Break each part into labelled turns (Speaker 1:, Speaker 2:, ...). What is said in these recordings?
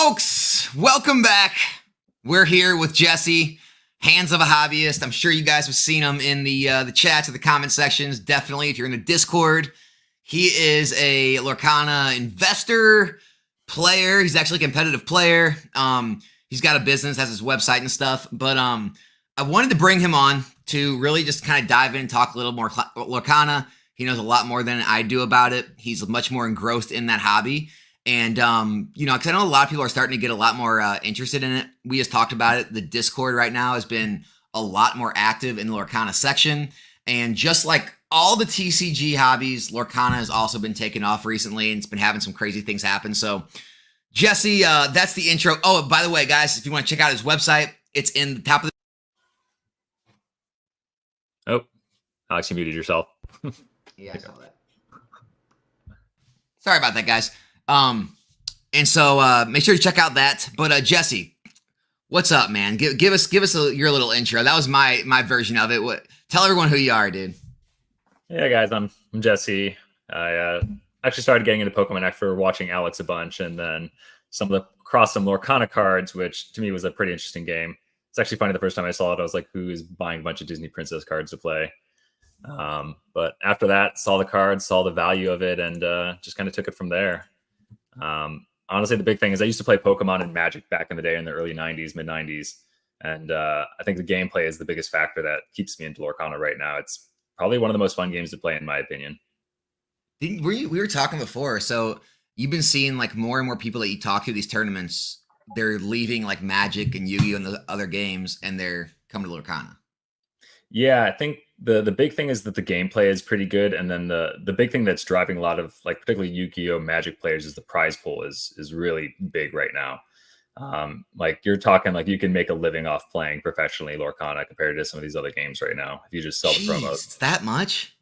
Speaker 1: Folks, welcome back. We're here with Jesse, Hands of a Hobbyist. I'm sure you guys have seen him in the chats or the comment sections. Definitely, if you're in the Discord, he is a Lorcana investor, player. He's actually a competitive player. He's got a business, has his website and stuff. But I wanted to bring him on to really just kind of dive in and talk a little more Lorcana. He knows a lot more than I do about it. He's much more engrossed in that hobby. And, because I know a lot of people are starting to get a lot more interested in it. We just talked about it. The Discord right now has been a lot more active in the Lorcana section. And just like all the TCG hobbies, Lorcana has also been taken off recently, and it's been having some crazy things happen. So, Jesse, that's the intro. Oh, by the way, guys, if you want to check out his website, it's in the top of the...
Speaker 2: Oh, Alex, you muted yourself.
Speaker 1: Yeah, I saw that. Sorry about that, guys. And so make sure to check out that. But Jesse, what's up, man? Give us your little intro. That was my version of it. Tell everyone who you are, dude.
Speaker 2: Yeah, guys, I'm Jesse. I actually started getting into Pokemon after watching Alex a bunch, and then some Lorcana cards, which to me was a pretty interesting game. It's actually funny, the first time I saw it, I was like, who is buying a bunch of Disney Princess cards to play? But after that, saw the cards, saw the value of it, and just kind of took it from there. Honestly, the big thing is I used to play Pokemon and Magic back in the day in the early 90s, mid 90s. And I think the gameplay is the biggest factor that keeps me into Lorcana right now. It's probably one of the most fun games to play, in my opinion.
Speaker 1: We were talking before. So you've been seeing like more and more people that you talk to these tournaments, they're leaving like Magic and Yu-Gi-Oh! And the other games, and they're coming to Lorcana.
Speaker 2: Yeah, I think the big thing is that the gameplay is pretty good, and then the big thing that's driving a lot of like particularly Yu-Gi-Oh! Magic players is the prize pool is really big right now. Like you're talking like you can make a living off playing professionally Lorcana compared to some of these other games right now if you just sell the promos.
Speaker 1: It's that much?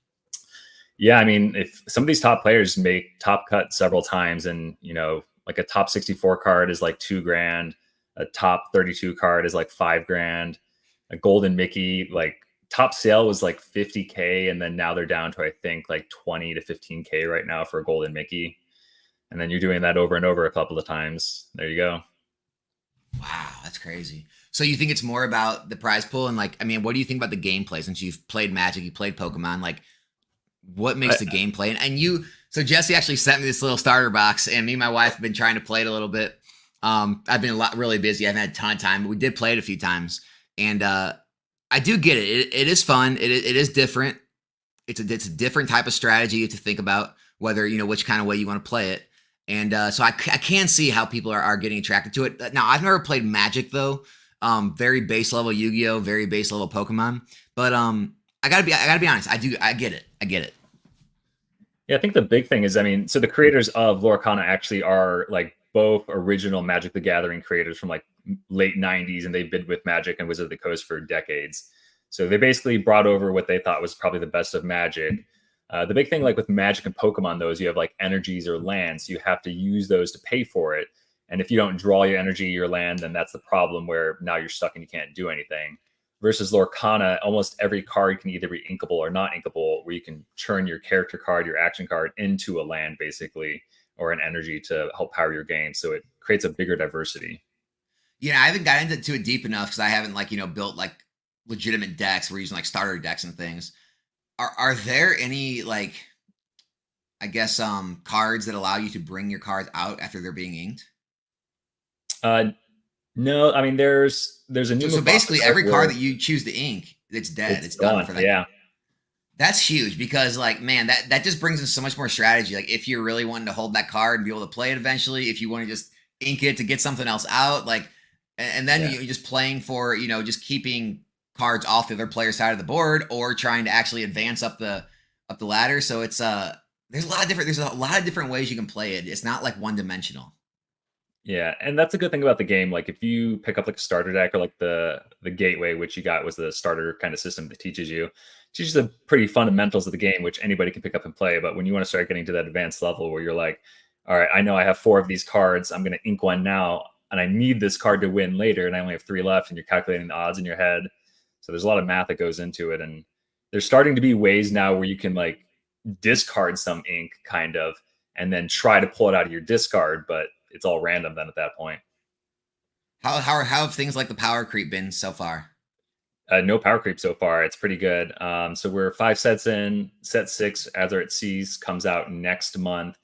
Speaker 2: Yeah, I mean, if some of these top players make top cut several times, and like a top 64 card is like $2,000, a top 32 card is like $5,000, a golden Mickey like top sale was like 50K, and then now they're down to I think like 20 to 15K right now for a golden Mickey. And then you're doing that over and over a couple of times. There you go.
Speaker 1: Wow, that's crazy. So you think it's more about the prize pool, and like, I mean, what do you think about the gameplay? Since you've played Magic, you played Pokemon, like what makes the gameplay? So Jesse actually sent me this little starter box, and me and my wife have been trying to play it a little bit. I've been really busy. I haven't had a ton of time, but we did play it a few times, and I do get it. It is fun. It is different. It's a different type of strategy to think about, whether which kind of way you want to play it. And so I can see how people are getting attracted to it. Now, I've never played Magic though. Very base level Yu-Gi-Oh, very base level Pokemon. But I gotta be honest. I get it.
Speaker 2: Yeah, I think the big thing is, I mean, so the creators of Lorcana actually are like both original Magic the Gathering creators from like late 90s, and they've been with Magic and Wizard of the Coast for decades. So they basically brought over what they thought was probably the best of Magic. The big thing like with Magic and Pokemon though is you have like energies or lands. So you have to use those to pay for it. And if you don't draw your energy, your land, then that's the problem where now you're stuck and you can't do anything. Versus Lorcana, almost every card can either be inkable or not inkable, where you can turn your character card, your action card into a land basically, or an energy to help power your game. So it creates a bigger diversity.
Speaker 1: Yeah, I haven't gotten into it deep enough because I haven't built like legitimate decks. We're using like starter decks and things. Are there any like, I guess, cards that allow you to bring your cards out after they're being inked?
Speaker 2: No, I mean there's a new.
Speaker 1: So basically, every card that you choose to ink, it's dead. It's done for that.
Speaker 2: Yeah.
Speaker 1: That's huge because, like, man, that just brings in so much more strategy. Like, if you're really wanting to hold that card and be able to play it eventually, if you want to just ink it to get something else out, like, and then you're just playing for, just keeping cards off the other player's side of the board, or trying to actually advance up the ladder. So it's there's a lot of different ways you can play it. It's not like one dimensional.
Speaker 2: Yeah, and that's a good thing about the game. Like if you pick up like a starter deck, or like the gateway, which you got was the starter kind of system that teaches the pretty fundamentals of the game, which anybody can pick up and play. But when you want to start getting to that advanced level where you're like, all right, I know I have 4 of these cards, I'm going to ink one now, and I need this card to win later, and I only have 3 left, and you're calculating the odds in your head. So there's a lot of math that goes into it. And there's starting to be ways now where you can like discard some ink kind of, and then try to pull it out of your discard, but it's all random then at that point.
Speaker 1: How have things like the power creep been so far?
Speaker 2: No power creep so far. It's pretty good. So we're 5 sets in. Set 6, Azure at Seas, comes out next month,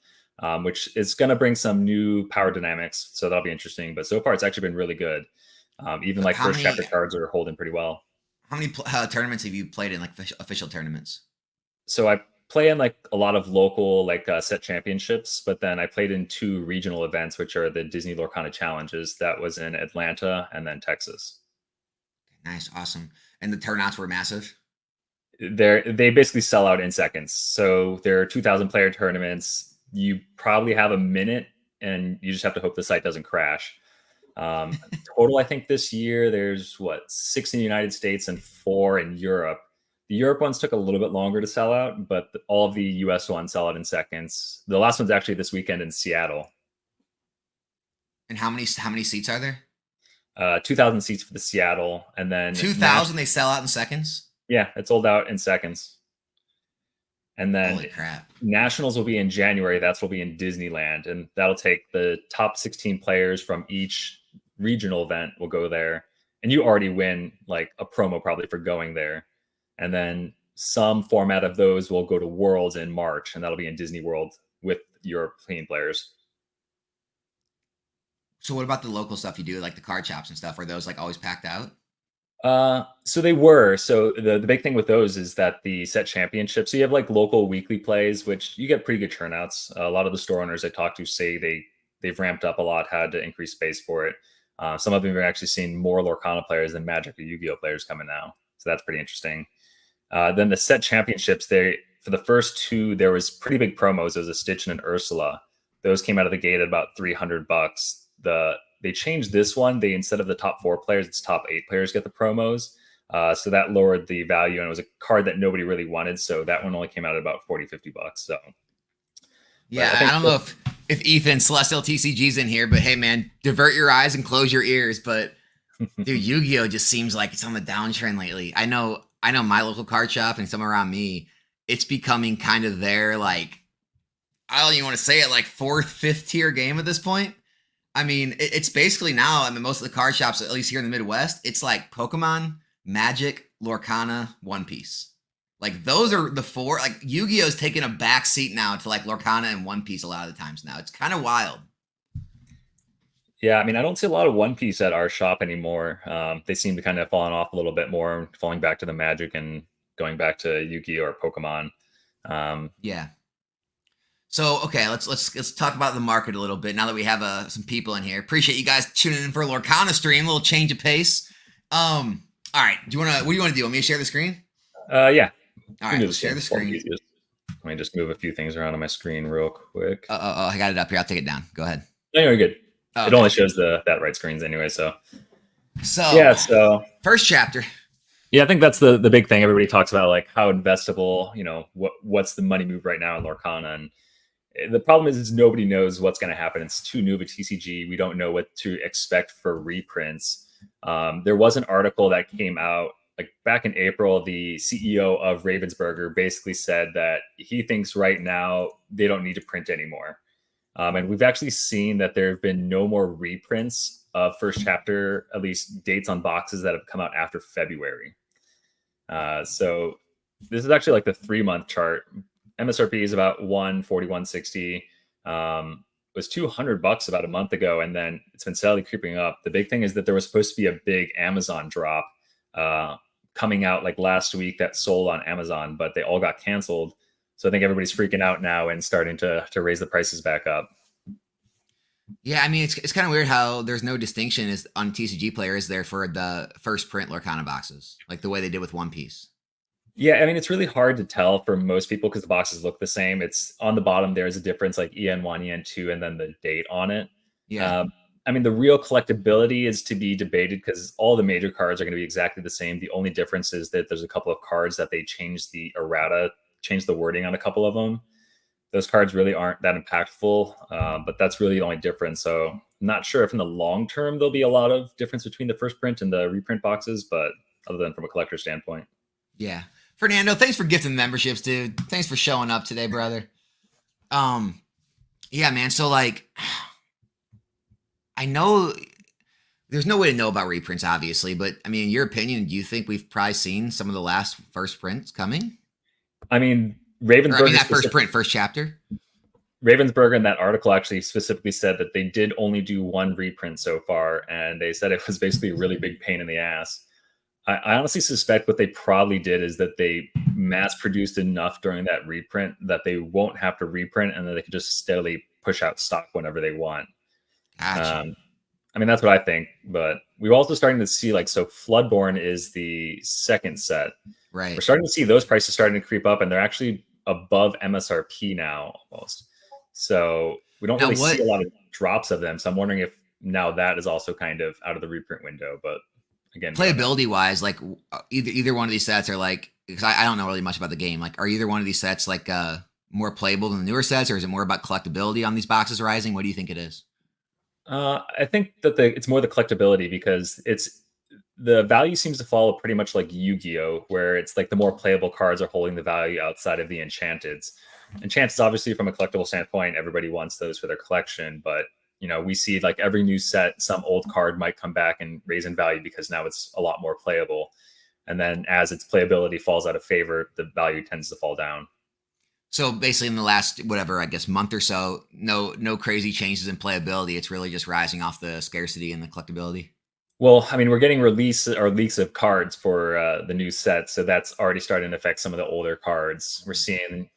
Speaker 2: which is going to bring some new power dynamics. So that'll be interesting. But so far, it's actually been really good. Even like
Speaker 1: How
Speaker 2: first
Speaker 1: many
Speaker 2: chapter cards are holding pretty well.
Speaker 1: tournaments have you played in, like official tournaments?
Speaker 2: So I play in like a lot of local like set championships, but then I played in 2 regional events, which are the Disney Lorcana challenges. That was in Atlanta and then Texas.
Speaker 1: Nice, awesome. And the turnouts were massive.
Speaker 2: They basically sell out in seconds. So there are 2,000 player tournaments. You probably have a minute, and you just have to hope the site doesn't crash. Total, I think this year there's 6 in the United States and 4 in Europe. The Europe ones took a little bit longer to sell out, but all of the US ones sell out in seconds. The last one's actually this weekend in Seattle.
Speaker 1: And how many seats are there?
Speaker 2: 2,000 seats for the Seattle, and then
Speaker 1: 2,000. They sell out in seconds.
Speaker 2: Yeah, it's sold out in seconds. And then
Speaker 1: holy crap,
Speaker 2: Nationals will be in January. That's will be in Disneyland, and that'll take the top 16 players from each regional event will go there, and you already win like a promo probably for going there. And then some format of those will go to Worlds in March, and that'll be in Disney World with European players.
Speaker 1: So what about the local stuff you do, like the card shops and stuff? Are those like always packed out?
Speaker 2: So they were. So the big thing with those is that the set championships, so you have like local weekly plays, which you get pretty good turnouts. A lot of the store owners I talked to say they've ramped up a lot, had to increase space for it. Some of them are actually seeing more Lorcana players than Magic or Yu-Gi-Oh players coming now. So that's pretty interesting. Then the set championships, for the first 2, there was pretty big promos. There was a Stitch and an Ursula. Those came out of the gate at about $300. They changed this one. Instead of the top 4 players, it's top 8 players get the promos. So that lowered the value, and it was a card that nobody really wanted. So that one only came out at about $40-$50. So
Speaker 1: yeah, I don't know if Ethan Celestial TCG's in here, but hey man, divert your eyes and close your ears. But dude, Yu-Gi-Oh just seems like it's on the downtrend lately. I know my local card shop and some around me, it's becoming kind of their, like, I don't even want to say it, like 4th, 5th tier game at this point. I mean, it's basically now, I mean, most of the card shops, at least here in the Midwest, it's like Pokemon, Magic, Lorcana, One Piece. Like, those are the 4. Like, Yu-Gi-Oh's taking a back seat now to like Lorcana and One Piece a lot of the times now. It's kind of wild.
Speaker 2: Yeah, I mean, I don't see a lot of One Piece at our shop anymore. They seem to kind of fallen off a little bit more, falling back to the Magic and going back to Yu-Gi-Oh or Pokemon.
Speaker 1: Yeah. So, okay, let's talk about the market a little bit now that we have some people in here. Appreciate you guys tuning in for a Lorcana stream, a little change of pace. All right, what do you want to do? Want me to share the screen?
Speaker 2: Yeah.
Speaker 1: All right, let's share the screen.
Speaker 2: Let me just move a few things around on my screen real quick.
Speaker 1: Oh, I got it up here. I'll take it down. Go ahead.
Speaker 2: No, you're good.
Speaker 1: Okay.
Speaker 2: It only shows that right screens anyway, so
Speaker 1: yeah,
Speaker 2: so
Speaker 1: first chapter.
Speaker 2: Yeah, I think that's the big thing. Everybody talks about like how investable, what's the money move right now in Lorcana, and the problem is nobody knows what's going to happen. It's too new of a TCG. We don't know what to expect for reprints. There was an article that came out like back in April. The CEO of Ravensburger basically said that he thinks right now they don't need to print anymore. And we've actually seen that there have been no more reprints of first chapter, at least dates on boxes that have come out after February. So this is actually like the 3-month chart. MSRP is about 140, 160. Was $200 about a month ago, and then it's been steadily creeping up. The big thing is that there was supposed to be a big Amazon drop coming out like last week that sold on Amazon, but they all got canceled. So I think everybody's freaking out now and starting to raise the prices back up.
Speaker 1: Yeah, I mean, it's kind of weird how there's no distinction is on TCG Player is there for the first print Lorcana boxes, like the way they did with One Piece.
Speaker 2: Yeah, I mean, it's really hard to tell for most people because the boxes look the same. It's on the bottom, there's a difference like EN1, EN2, and then the date on it.
Speaker 1: Yeah.
Speaker 2: I mean, the real collectability is to be debated because all the major cards are going to be exactly the same. The only difference is that there's a couple of cards that they changed the errata, changed the wording on a couple of them. Those cards really aren't that impactful, but that's really the only difference. So I'm not sure if in the long term there'll be a lot of difference between the first print and the reprint boxes, but other than from a collector standpoint.
Speaker 1: Yeah. Fernando, thanks for gifting memberships, dude. Thanks for showing up today, brother. Yeah, man. So like, I know there's no way to know about reprints, obviously, but I mean, in your opinion, do you think we've probably seen some of the last first prints coming?
Speaker 2: I mean,
Speaker 1: Or I mean, that first print, first chapter.
Speaker 2: Ravensburger in that article actually specifically said that they did only do one reprint so far, and they said it was basically a really big pain in the ass. I honestly suspect what they probably did is that they mass produced enough during that reprint that they won't have to reprint, and then they can just steadily push out stock whenever they want.
Speaker 1: Gotcha.
Speaker 2: I mean, that's what I think, but we're also starting to see so Floodborne is the second set.
Speaker 1: Right.
Speaker 2: We're starting to see those prices starting to creep up, and they're actually above MSRP now almost. So we don't really see a lot of drops of them. So I'm wondering if now that is also kind of out of the reprint window. But again,
Speaker 1: playability wise, like either one of these sets are like, because I don't know really much about the game. Like, are either one of these sets like more playable than the newer sets, or is it more about collectability on these boxes rising? What do you think it is?
Speaker 2: I think that it's more the collectability, because the value seems to follow pretty much like Yu-Gi-Oh, where it's like the more playable cards are holding the value outside of the enchanteds. Enchanteds, obviously, from a collectible standpoint, everybody wants those for their collection, but we see like every new set, some old card might come back and raise in value because now it's a lot more playable. And then as its playability falls out of favor, the value tends to fall down.
Speaker 1: So basically, in the last I guess month or so, no crazy changes in playability. It's really just rising off the scarcity and the collectability.
Speaker 2: Well, I mean, we're getting leaks of cards for the new set, so that's already starting to affect some of the older cards. We're seeing,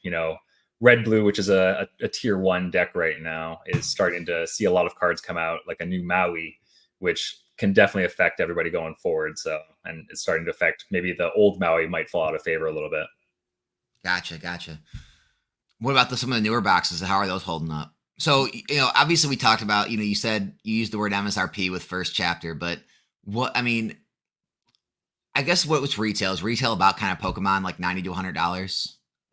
Speaker 2: Red Blue, which is a tier 1 deck right now, is starting to see a lot of cards come out, like a new Maui, which can definitely affect everybody going forward. So, and it's starting to affect maybe the old Maui might fall out of favor a little bit.
Speaker 1: Gotcha. What about some of the newer boxes? How are those holding up? So, obviously we talked about, you said you used the word MSRP with first chapter, but I guess what's retail? Is retail about kind of Pokemon, like $90 to $100?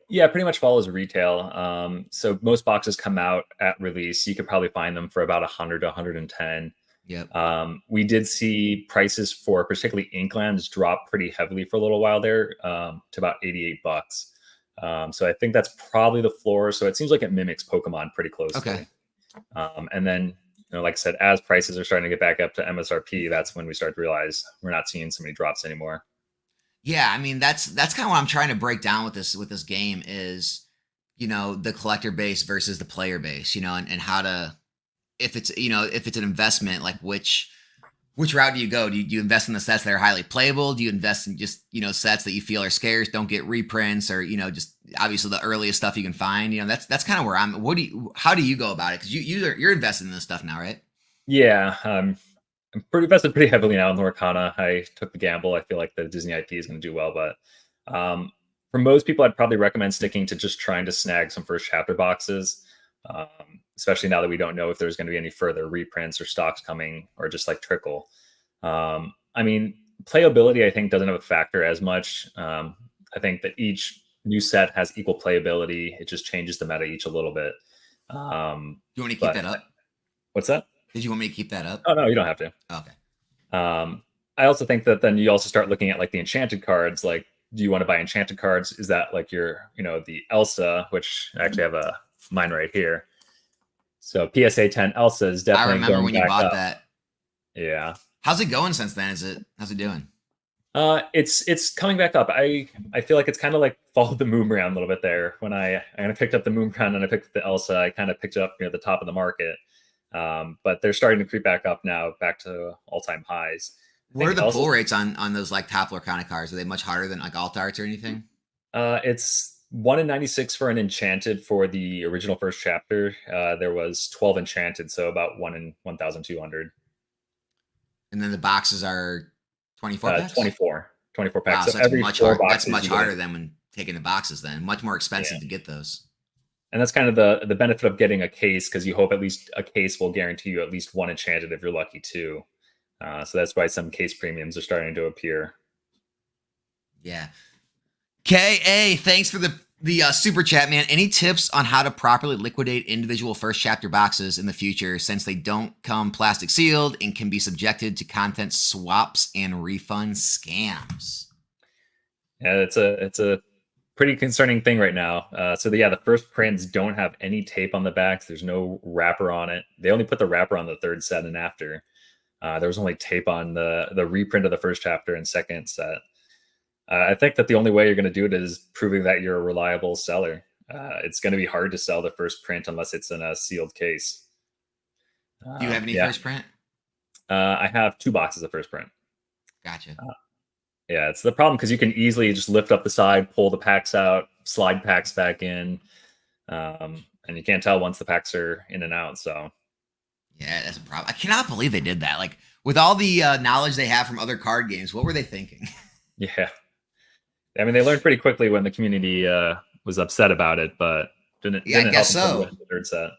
Speaker 2: Yeah, pretty much follows retail. So most boxes come out at release. You could probably find them for about $100 to $110.
Speaker 1: Yep.
Speaker 2: We did see prices for particularly Inklands drop pretty heavily for a little while there, to about $88. So I think that's probably the floor. So it seems like it mimics Pokemon pretty closely.
Speaker 1: Okay.
Speaker 2: And then, like I said, as prices are starting to get back up to MSRP, that's when we start to realize we're not seeing so many drops anymore.
Speaker 1: Yeah, I mean that's kind of what I'm trying to break down with this game is, the collector base versus the player base, and how to, if it's an investment, like which route do you go? Do you invest in the sets that are highly playable? Do you invest in just, sets that you feel are scarce, don't get reprints, or, just obviously the earliest stuff you can find? That's kind of where I'm. How do you go about it? Because you're invested in this stuff now, right?
Speaker 2: Yeah, I'm invested pretty heavily now in Lorcana. I took the gamble. I feel like the Disney IP is going to do well, but for most people, I'd probably recommend sticking to just trying to snag some first chapter boxes, especially now that we don't know if there's going to be any further reprints or stocks coming, or just like trickle. I mean, playability, I think, doesn't have a factor as much. I think that each new set has equal playability. It just changes the meta each a little bit.
Speaker 1: Do you want me to keep that up?
Speaker 2: What's that?
Speaker 1: Did you want me to keep that up?
Speaker 2: Oh, no, you don't have to.
Speaker 1: Okay.
Speaker 2: I also think that then you also start looking at like the enchanted cards. Like, do you want to buy enchanted cards? Is that like your, the Elsa, which I actually have mine right here. So PSA 10 Elsa is definitely.
Speaker 1: I remember when you bought that.
Speaker 2: Yeah.
Speaker 1: How's it going since then? How's it doing?
Speaker 2: It's coming back up. I feel like it's kind of like followed the Moonbrand a little bit there. When I kind of picked up the Moonbrand and I picked up the Elsa, I kind of picked it up near the top of the market. But they're starting to creep back up now, back to all-time highs.
Speaker 1: What are the pull rates on those like top Lorcana cards? Are they much harder than like alt arts or anything?
Speaker 2: It's 1 in 96 for an enchanted for the original first chapter. There was 12 enchanted, so about 1 in 1,200.
Speaker 1: And then the boxes are 24 packs?
Speaker 2: 24 packs.
Speaker 1: Wow, so that's much harder than when taking the boxes then. Much more expensive to get those.
Speaker 2: And that's kind of the benefit of getting a case, because you hope at least a case will guarantee you at least 1 enchanted if you're lucky too. So that's why some case premiums are starting to appear.
Speaker 1: Yeah. KA, thanks for the super chat, man. Any tips on how to properly liquidate individual first chapter boxes in the future, since they don't come plastic sealed and can be subjected to content swaps and refund scams?
Speaker 2: Yeah, it's a pretty concerning thing right now. The first prints don't have any tape on the backs. There's no wrapper on it. They only put the wrapper on the third set and after. There was only tape on the reprint of the first chapter and second set. I think that the only way you're going to do it is proving that you're a reliable seller. It's going to be hard to sell the first print unless it's in a sealed case.
Speaker 1: Do you have any first print?
Speaker 2: I have 2 boxes of first print.
Speaker 1: Gotcha.
Speaker 2: Yeah, it's the problem because you can easily just lift up the side, pull the packs out, slide packs back in, and you can't tell once the packs are in and out. So
Speaker 1: yeah, that's a problem. I cannot believe they did that. Like with all the knowledge they have from other card games, what were they thinking?
Speaker 2: Yeah, I mean they learned pretty quickly when the community was upset about it, but didn't
Speaker 1: I guess
Speaker 2: help
Speaker 1: so.
Speaker 2: them the third set.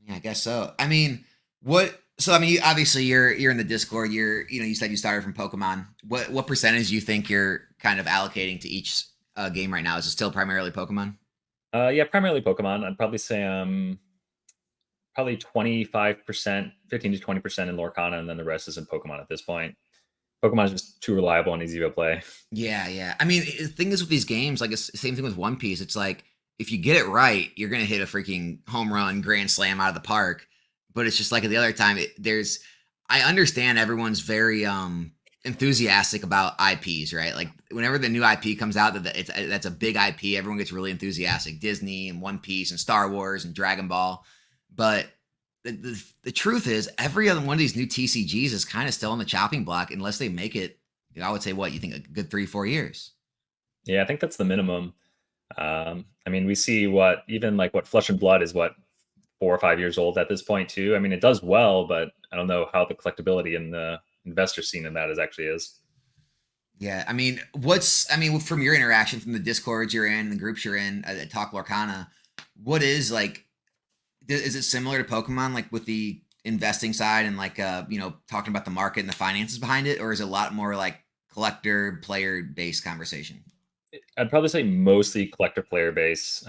Speaker 1: Yeah, I guess so. I mean, what? So I mean, obviously you're in the Discord. You said you started from Pokemon. What percentage do you think you're kind of allocating to each game right now? Is it still primarily Pokemon?
Speaker 2: Yeah, primarily Pokemon. I'd probably say probably 25%, 15 to 20% in Lorcana, and then the rest is in Pokemon at this point. Pokemon is just too reliable and easy to play.
Speaker 1: Yeah. I mean, the thing is with these games, like it's the same thing with One Piece. It's like if you get it right, you're gonna hit a freaking home run, grand slam out of the park. But it's just like at the other time, I understand everyone's very enthusiastic about IPs, right? Like whenever the new IP comes out, that's a big IP. Everyone gets really enthusiastic. Disney and One Piece and Star Wars and Dragon Ball. But the truth is, every other one of these new TCGs is kind of still on the chopping block unless they make it. I would say, what you think, a good 3-4 years?
Speaker 2: Yeah, I think that's the minimum. I mean, we see what Flesh and Blood is 4 or 5 years old at this point too. I mean, it does well, but I don't know how the collectability and the investor scene in that is.
Speaker 1: Yeah, I mean, from your interaction from the Discords you're in, the groups you're in at Talk Lorcana, what is like? Is it similar to Pokemon, like with the investing side and like talking about the market and the finances behind it, or is it a lot more like collector player based conversation?
Speaker 2: I'd probably say mostly collector player base.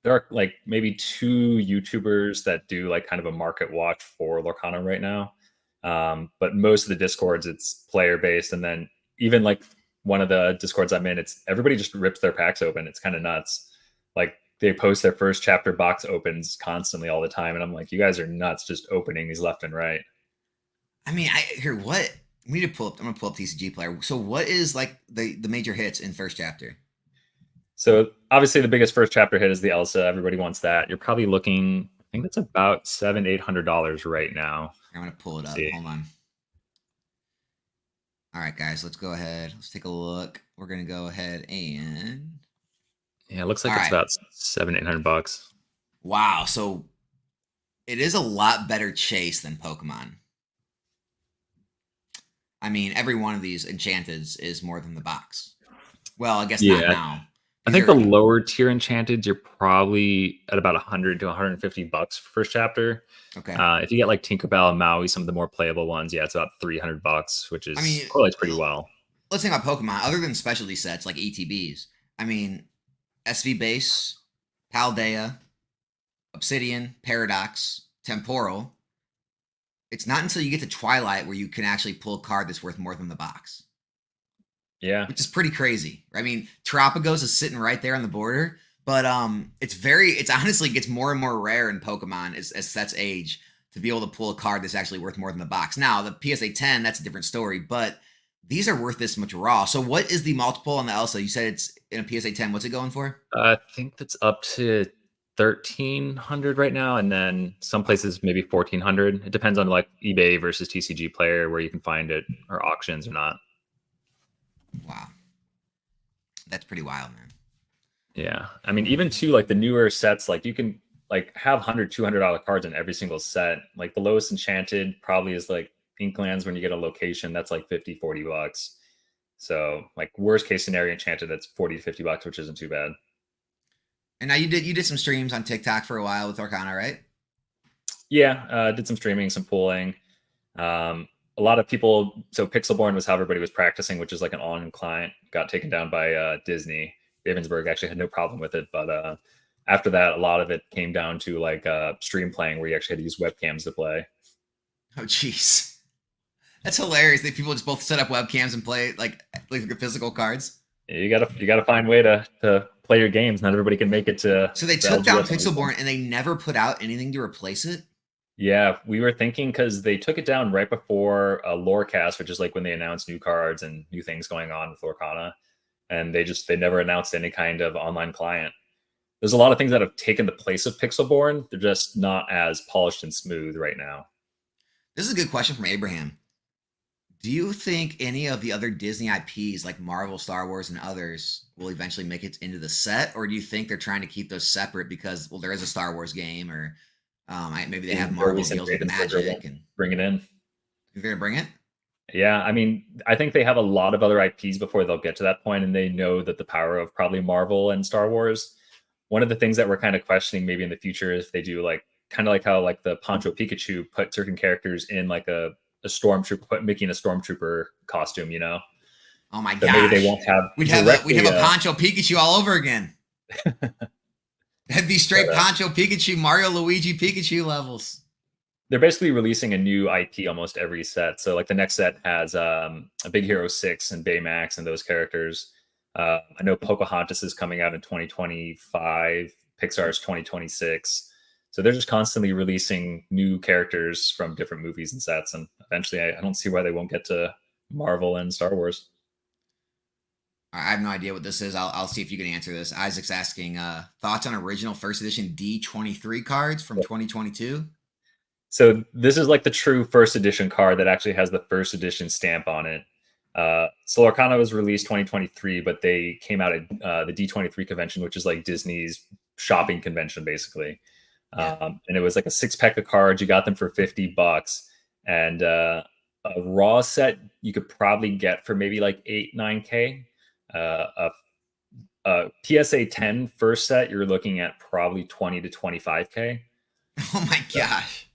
Speaker 2: There are like maybe 2 YouTubers that do like kind of a market watch for Lorcana right now. But most of the Discords, it's player based. And then even like one of the Discords I'm in, it's everybody just rips their packs open. It's kind of nuts. Like they post their first chapter box opens constantly all the time. And I'm like, you guys are nuts just opening these left and right.
Speaker 1: I mean, what? We need to pull up. I'm going to pull up TCG Player. So what is like the major hits in first chapter?
Speaker 2: So obviously the biggest first chapter hit is the Elsa. Everybody wants that. You're probably looking, I think that's about $700-800 right now.
Speaker 1: I'm going to pull it up. Hold on. All right, guys, let's go ahead. Let's take a look. We're going to go ahead and...
Speaker 2: Yeah, it looks like it's about $700-800.
Speaker 1: Wow. So it is a lot better chase than Pokemon. I mean, every one of these Enchanteds is more than the box. Well, I guess not now.
Speaker 2: I think the lower tier Enchanted, you're probably at about $100 to $150 for first chapter.
Speaker 1: Okay.
Speaker 2: If you get like Tinkerbell and Maui, some of the more playable ones, it's about $300, which is correlates pretty well.
Speaker 1: Let's think about Pokemon. Other than specialty sets like ETBs, I mean, SV Base, Paldea, Obsidian, Paradox, Temporal. It's not until you get to Twilight where you can actually pull a card that's worth more than the box.
Speaker 2: Yeah.
Speaker 1: Which is pretty crazy. I mean, Terapagos is sitting right there on the border, but it's honestly gets more and more rare in Pokemon as sets age to be able to pull a card that's actually worth more than the box. Now, the PSA 10, that's a different story, but these are worth this much raw. So what is the multiple on the Elsa? You said it's in a PSA 10. What's it going for?
Speaker 2: I think that's up to 1,300 right now, and then some places maybe 1,400. It depends on like eBay versus TCG Player where you can find it, or auctions or not.
Speaker 1: Wow. That's pretty wild, man.
Speaker 2: Yeah. I mean, even to like the newer sets, like you can like have $100, $200 cards in every single set. Like the lowest Enchanted probably is like Inklands when you get a location, that's like $50-$40. So like worst case scenario Enchanted, that's $40 to $50, which isn't too bad. And
Speaker 1: now you did some streams on TikTok for a while with Lorcana, right?
Speaker 2: Yeah, did some streaming, some pooling. A lot of people, so Pixelborn was how everybody was practicing, which is like an on client, got taken down by Disney. Ravensburg actually had no problem with it, but after that, a lot of it came down to like stream playing where you actually had to use webcams to play.
Speaker 1: Oh, jeez. That's hilarious that people just both set up webcams and play like physical cards.
Speaker 2: Yeah, you gotta find a way to play your games. Not everybody can make it to.
Speaker 1: So they took down Pixelborn and they never put out anything to replace it?
Speaker 2: Yeah, we were thinking because they took it down right before Lorecast, which is like when they announced new cards and new things going on with Lorcana, and they never announced any kind of online client. There's a lot of things that have taken the place of Pixelborn. They're just not as polished and smooth right now.
Speaker 1: This is a good question from Abraham. Do you think any of the other Disney IPs like Marvel, Star Wars, and others will eventually make it into the set, or do you think they're trying to keep those separate because, well, there is a Star Wars game, or maybe they have Marvel deals with Magic and
Speaker 2: bring it in?
Speaker 1: you're gonna bring it?
Speaker 2: Yeah, I mean, I think they have a lot of other IPs before they'll get to that point, and they know that the power of probably Marvel and Star Wars. One of the things that we're kind of questioning maybe in the future is if they do like kind of like how like the Poncho Pikachu put certain characters in like a stormtrooper, put Mickey in a stormtrooper costume, you know.
Speaker 1: Oh my
Speaker 2: So maybe they
Speaker 1: gosh.
Speaker 2: won't have
Speaker 1: We'd have a Poncho Pikachu all over again. That'd be straight Poncho Pikachu, Mario, Luigi, Pikachu levels.
Speaker 2: They're basically releasing a new IP almost every set. So like the next set has a Big Hero 6 and Baymax and those characters. I know Pocahontas is coming out in 2025. Pixar's 2026. So they're just constantly releasing new characters from different movies and sets. And eventually I don't see why they won't get to Marvel and Star Wars.
Speaker 1: I have no idea what this is. I'll see if you can answer this. Isaac's asking thoughts on original first edition D23 cards from 2022.
Speaker 2: So this is like the true first edition card that actually has the first edition stamp on it. So Lorcana was released 2023, but they came out at the D23 convention, which is like Disney's shopping convention, basically.
Speaker 1: Yeah.
Speaker 2: And it was like a 6-pack of cards. You got them for $50, and a raw set you could probably get for maybe like 8-9K. A PSA 10 first set, you're looking at probably 20 to 25K.
Speaker 1: Oh my gosh.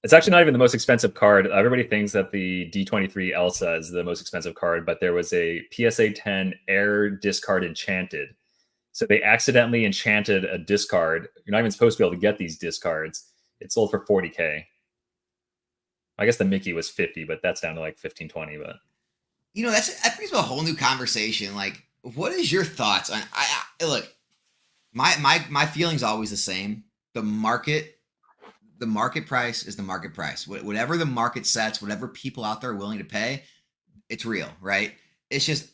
Speaker 2: It's actually not even the most expensive card. Everybody thinks that the D23 Elsa is the most expensive card, but there was a PSA 10 Air Discard Enchanted. So they accidentally enchanted a discard. You're not even supposed to be able to get these discards. It sold for 40K. I guess the Mickey was 50, but that's down to like 15, 20. But
Speaker 1: you know, that brings up a whole new conversation. Like, what is your thoughts on? I look, my feeling's always the same. The market price is the market price. Whatever the market sets, whatever people out there are willing to pay, it's real, right? It's just,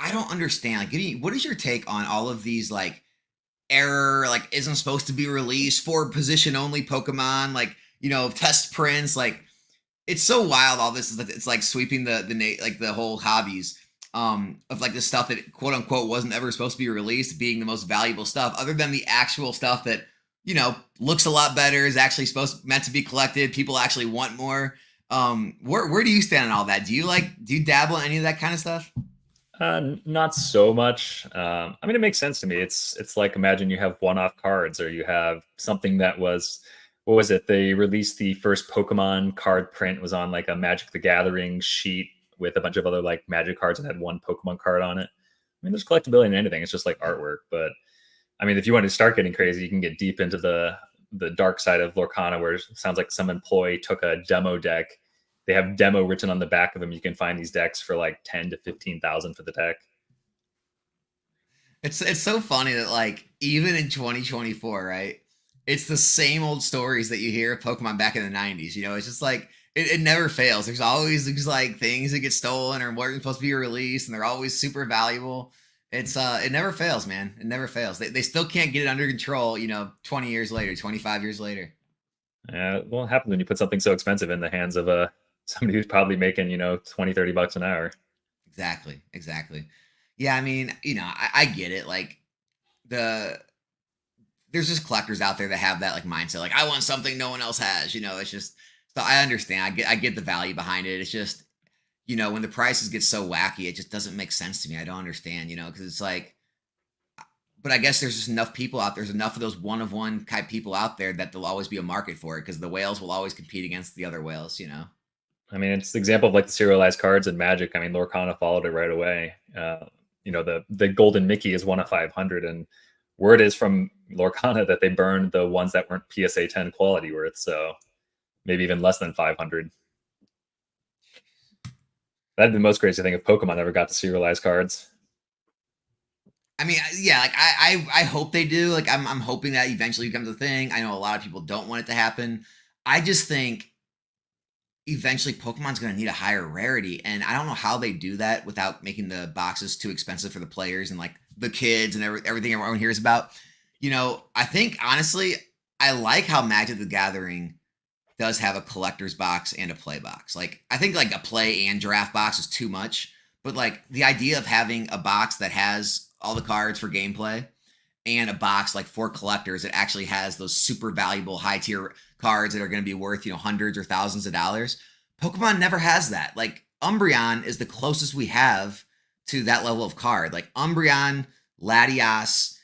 Speaker 1: I don't understand. Like, what is your take on all of these like error, like isn't supposed to be released for position only Pokemon, like, you know, test prints, like it's so wild. All this is, it's like sweeping the whole hobbies of like the stuff that quote unquote wasn't ever supposed to be released being the most valuable stuff, other than the actual stuff that, you know, looks a lot better, is actually meant to be collected. People actually want more. Where do you stand on all that? Do you dabble in any of that kind of stuff?
Speaker 2: Not so much. I mean, it makes sense to me. It's like, imagine you have one-off cards, or you have something that was, what was it? They released the first Pokemon card print, was on like a Magic the Gathering sheet with a bunch of other like Magic cards and had one Pokemon card on it. I mean, there's collectability in anything. It's just like artwork. But I mean, if you want to start getting crazy, you can get deep into the dark side of Lorcana, where it sounds like some employee took a demo deck. They have demo written on the back of them. You can find these decks for like 10 to 15,000 for the deck.
Speaker 1: It's so funny that like even in 2024, right? It's the same old stories that you hear of Pokemon back in the 90s. You know, it's just like it never fails. There's always these like things that get stolen or weren't supposed to be released, and they're always super valuable. It never fails, man. It never fails. They still can't get it under control, you know, 20 years later, 25 years later.
Speaker 2: Yeah, well, it happens when you put something so expensive in the hands of somebody who's probably making, you know, 20, $30 an hour.
Speaker 1: Exactly. Yeah, I mean, you know, I get it. Like there's just collectors out there that have that like mindset. Like, I want something no one else has, you know. It's just, so I understand. I get the value behind it. It's just, you know, when the prices get so wacky, it just doesn't make sense to me. I don't understand, you know, because it's like, but I guess there's just enough people out there. There's enough of those one of one type people out there that there'll always be a market for it, because the whales will always compete against the other whales, you know.
Speaker 2: I mean, it's the example of like the serialized cards in Magic. I mean, Lorcana followed it right away. You know, the Golden Mickey is 1 of 500, and word is from Lorcana that they burned the ones that weren't PSA 10 quality worth, so maybe even less than 500. That'd be the most crazy thing if Pokemon ever got to serialized cards.
Speaker 1: I mean, yeah, like I hope they do. Like I'm hoping that eventually becomes a thing. I know a lot of people don't want it to happen. I just think eventually Pokemon's going to need a higher rarity, and I don't know how they do that without making the boxes too expensive for the players and like the kids and everything everyone hears about. I think honestly, I like how Magic the Gathering does have a collector's box and a play box. Like I think like a play and draft box is too much, but like the idea of having a box that has all the cards for gameplay and a box like for collectors that actually has those super valuable high tier cards that are going to be worth, hundreds or thousands of dollars. Pokemon never has that. Like Umbreon is the closest we have to that level of card. Like Umbreon, Latias,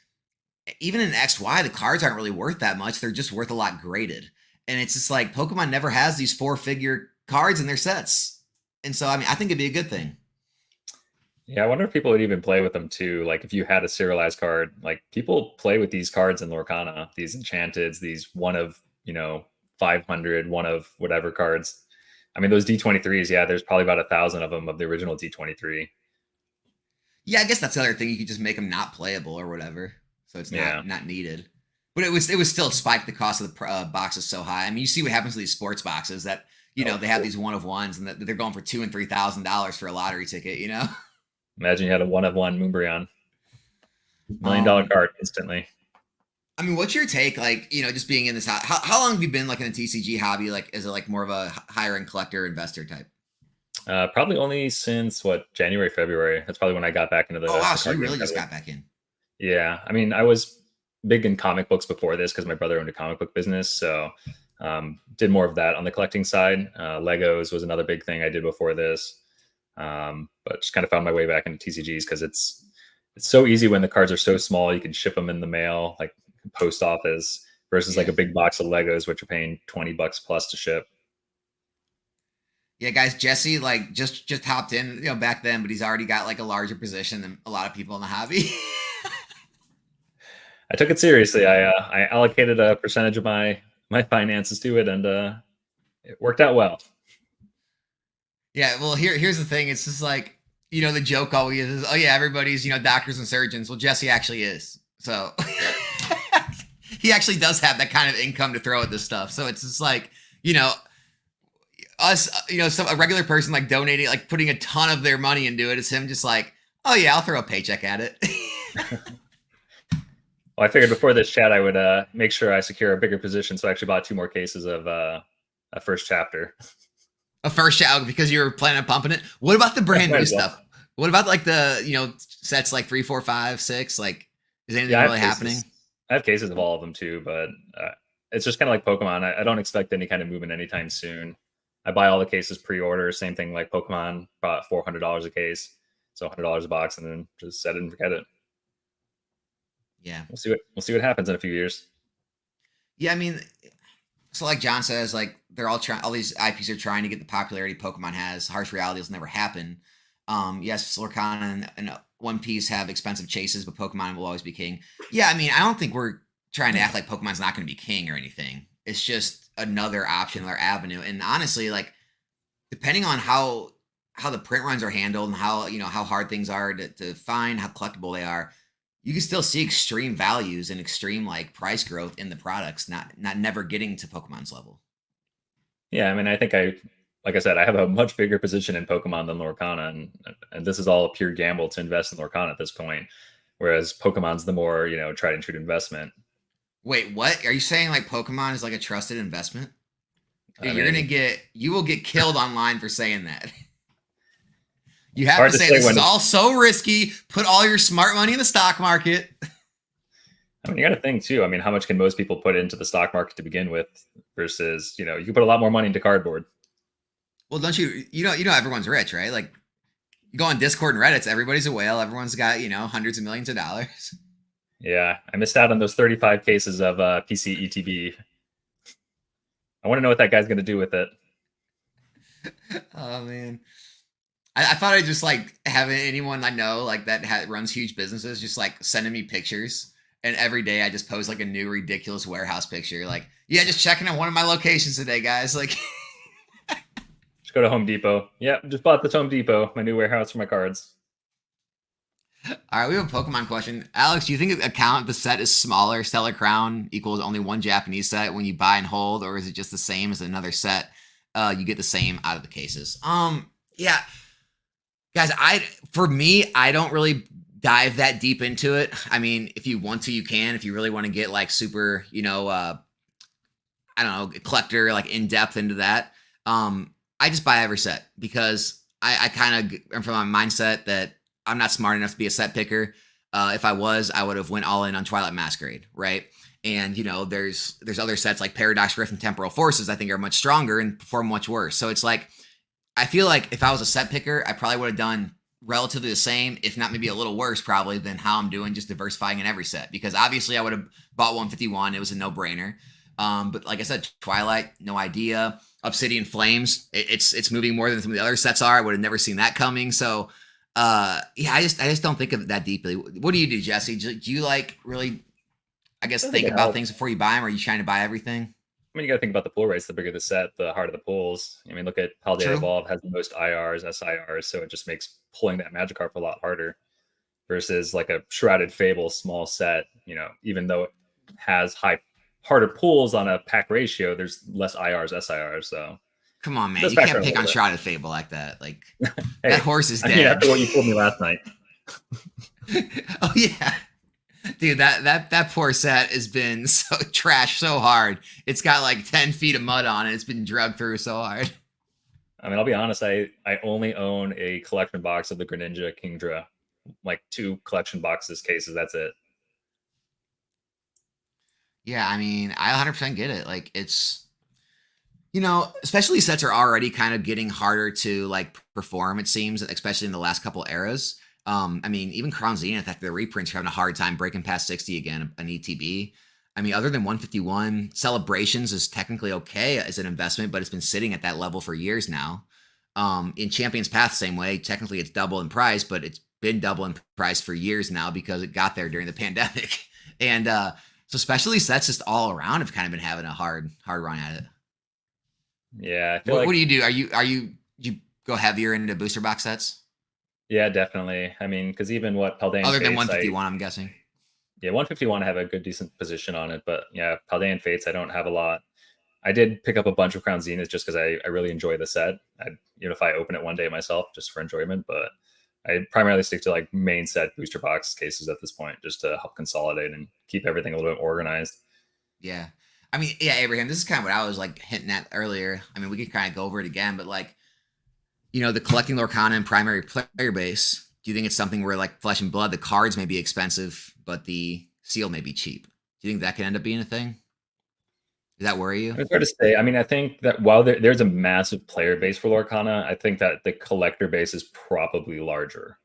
Speaker 1: even in XY, the cards aren't really worth that much. They're just worth a lot graded. And it's just like Pokemon never has these 4-figure cards in their sets. And so, I mean, I think it'd be a good thing.
Speaker 2: Yeah, I wonder if people would even play with them too. Like if you had a serialized card, like people play with these cards in Lorcana, these enchanteds, these one of, 500, one of whatever cards. I mean, those D23s, yeah, there's probably about 1,000 of them of the original D23.
Speaker 1: Yeah, I guess that's the other thing. You could just make them not playable or whatever. So it's not needed. But it was still spiked the cost of the boxes so high. I mean, you see what happens to these sports boxes that, they have these one of ones and that they're going for $2,000 and $3,000 for a lottery ticket,
Speaker 2: Imagine you had a one of one Moonbreon. $1 million card instantly.
Speaker 1: I mean, what's your take? Like, just being in this, how long have you been like in the TCG hobby? Like, is it like more of a higher end collector investor type?
Speaker 2: Probably only since January, February. That's probably when I got back into the.
Speaker 1: Oh wow!
Speaker 2: The
Speaker 1: So you really just got back in.
Speaker 2: Yeah, I mean, I was big in comic books before this because my brother owned a comic book business, so did more of that on the collecting side. Legos was another big thing I did before this, but just kind of found my way back into TCGs because it's so easy when the cards are so small. You can ship them in the mail, like post office, versus like a big box of Legos, which you're paying $20 plus to ship.
Speaker 1: Yeah, guys, Jesse like just hopped in, back then, but he's already got like a larger position than a lot of people in the hobby.
Speaker 2: I took it seriously. I allocated a percentage of my finances to it, and it worked out well.
Speaker 1: Yeah, well, here's the thing. It's just like, the joke always is, oh yeah, everybody's, doctors and surgeons. Well, Jesse actually is. So he actually does have that kind of income to throw at this stuff. So it's just like, us, a regular person like donating, like putting a ton of their money into it is him just like, oh yeah, I'll throw a paycheck at it.
Speaker 2: Well, I figured before this chat, I would make sure I secure a bigger position. So I actually bought 2 more cases of a first chapter. A
Speaker 1: first chapter because you were planning on pumping it. What about the brand new stuff? What about like the, sets like 3, 4, 5, 6? Like, is anything really happening?
Speaker 2: I have cases of all of them too, but it's just kind of like Pokemon. I don't expect any kind of movement anytime soon. I buy all the cases pre-order. Same thing like Pokemon, bought $400 a case. So $100 a box, and then just set it and forget it.
Speaker 1: Yeah,
Speaker 2: we'll see what happens in a few years.
Speaker 1: Yeah, I mean, so like John says, like they're all trying. All these IPs are trying to get the popularity Pokemon has. Harsh reality will never happen. Yes, Lorcana and One Piece have expensive chases, but Pokemon will always be king. Yeah, I mean, I don't think we're trying to act like Pokemon's not going to be king or anything. It's just another option or avenue. And honestly, like depending on how the print runs are handled and how how hard things are to find, how collectible they are, you can still see extreme values and extreme like price growth in the products, not never getting to Pokemon's level.
Speaker 2: Yeah, I mean, I think like I said, I have a much bigger position in Pokemon than Lorcana, and this is all a pure gamble to invest in Lorcana at this point, whereas Pokemon's the more tried and true investment.
Speaker 1: Wait, what? Are you saying like Pokemon is like a trusted investment? Dude, you will get killed online for saying that. You have to say this is all so risky. Put all your smart money in the stock market.
Speaker 2: I mean, you got to think too. I mean, how much can most people put into the stock market to begin with versus, you can put a lot more money into cardboard.
Speaker 1: Well, don't you know everyone's rich, right? Like you go on Discord and Reddit, everybody's a whale. Everyone's got, hundreds of millions of dollars.
Speaker 2: Yeah. I missed out on those 35 cases of PC ETB. I want to know what that guy's going to do with it.
Speaker 1: Oh man. I thought I'd just like having anyone I know like that runs huge businesses just like sending me pictures, and every day I just post like a new ridiculous warehouse picture. Like, yeah, just checking on one of my locations today, guys. Like,
Speaker 2: just go to Home Depot. Yeah, just bought this Home Depot, my new warehouse for my cards.
Speaker 1: All right, we have a Pokemon question. Alex, do you think a count the set is smaller, Stellar Crown equals only one Japanese set when you buy and hold, or is it just the same as another set? You get the same out of the cases. Yeah, guys, for me, I don't really dive that deep into it. I mean, if you want to, you can. If you really want to get like super, I don't know, collector like in depth into that. I just buy every set because I kind of am from my mindset that I'm not smart enough to be a set picker. If I was, I would have went all in on Twilight Masquerade, right? And there's other sets like Paradox Rift and Temporal Forces I think are much stronger and perform much worse. So it's like I feel like if I was a set picker, I probably would have done relatively the same, if not maybe a little worse, probably than how I'm doing, just diversifying in every set. Because obviously I would have bought 151; it was a no-brainer. But like I said, Twilight, no idea. Obsidian Flames, it's moving more than some of the other sets are. I would have never seen that coming. So yeah, I just don't think of it that deeply. What do you do, Jesse? Do you like really, I guess, think about things before you buy them, or are you trying to buy everything?
Speaker 2: I mean, you got to think about the pool rates. The bigger the set, the harder the pools. I mean, look at Paldea Evolve has the most IRs, SIRs, so it just makes pulling that Magikarp a lot harder versus like a Shrouded Fable small set. Even though it has harder pools on a pack ratio, there's less IRs, SIRs. So
Speaker 1: come on, man, you can't pick on Shrouded Fable like that. Like hey, that horse is dead.
Speaker 2: I mean, after what you told me last night.
Speaker 1: Oh yeah. Dude, that poor set has been so trashed so hard. It's got like 10 feet of mud on it. It's been drugged through so hard.
Speaker 2: I mean, I'll be honest. I only own a collection box of the Greninja Kingdra, like 2 collection boxes cases. That's it.
Speaker 1: Yeah, I mean, I 100% get it. Like it's, especially sets are already kind of getting harder to like perform. It seems, especially in the last couple eras. I mean, even Crown Zenith after the reprints are having a hard time breaking past 60 again, an ETB. I mean, other than 151, Celebrations is technically okay as an investment, but it's been sitting at that level for years now. In Champions Path, same way, technically it's double in price, but it's been double in price for years now because it got there during the pandemic. And so specialty sets just all around have kind of been having a hard run at it.
Speaker 2: Yeah.
Speaker 1: What do you do? You go heavier into booster box sets?
Speaker 2: Yeah, definitely. I mean, because even Paldean
Speaker 1: other than 151, I'm guessing.
Speaker 2: Yeah, 151, I have a good, decent position on it. But yeah, Paldean Fates, I don't have a lot. I did pick up a bunch of Crown Zenith just because I really enjoy the set. If I open it one day myself, just for enjoyment. But I primarily stick to like main set booster box cases at this point, just to help consolidate and keep everything a little bit organized.
Speaker 1: Yeah. I mean, yeah, Abraham, this is kind of what I was like hinting at earlier. I mean, we could kind of go over it again, but like, the collecting Lorcana and primary player base, do you think it's something where like Flesh and Blood, the cards may be expensive, but the seal may be cheap? Do you think that could end up being a thing? Does that worry you?
Speaker 2: It's hard to say. I mean, I think that while there's a massive player base for Lorcana, I think that the collector base is probably larger.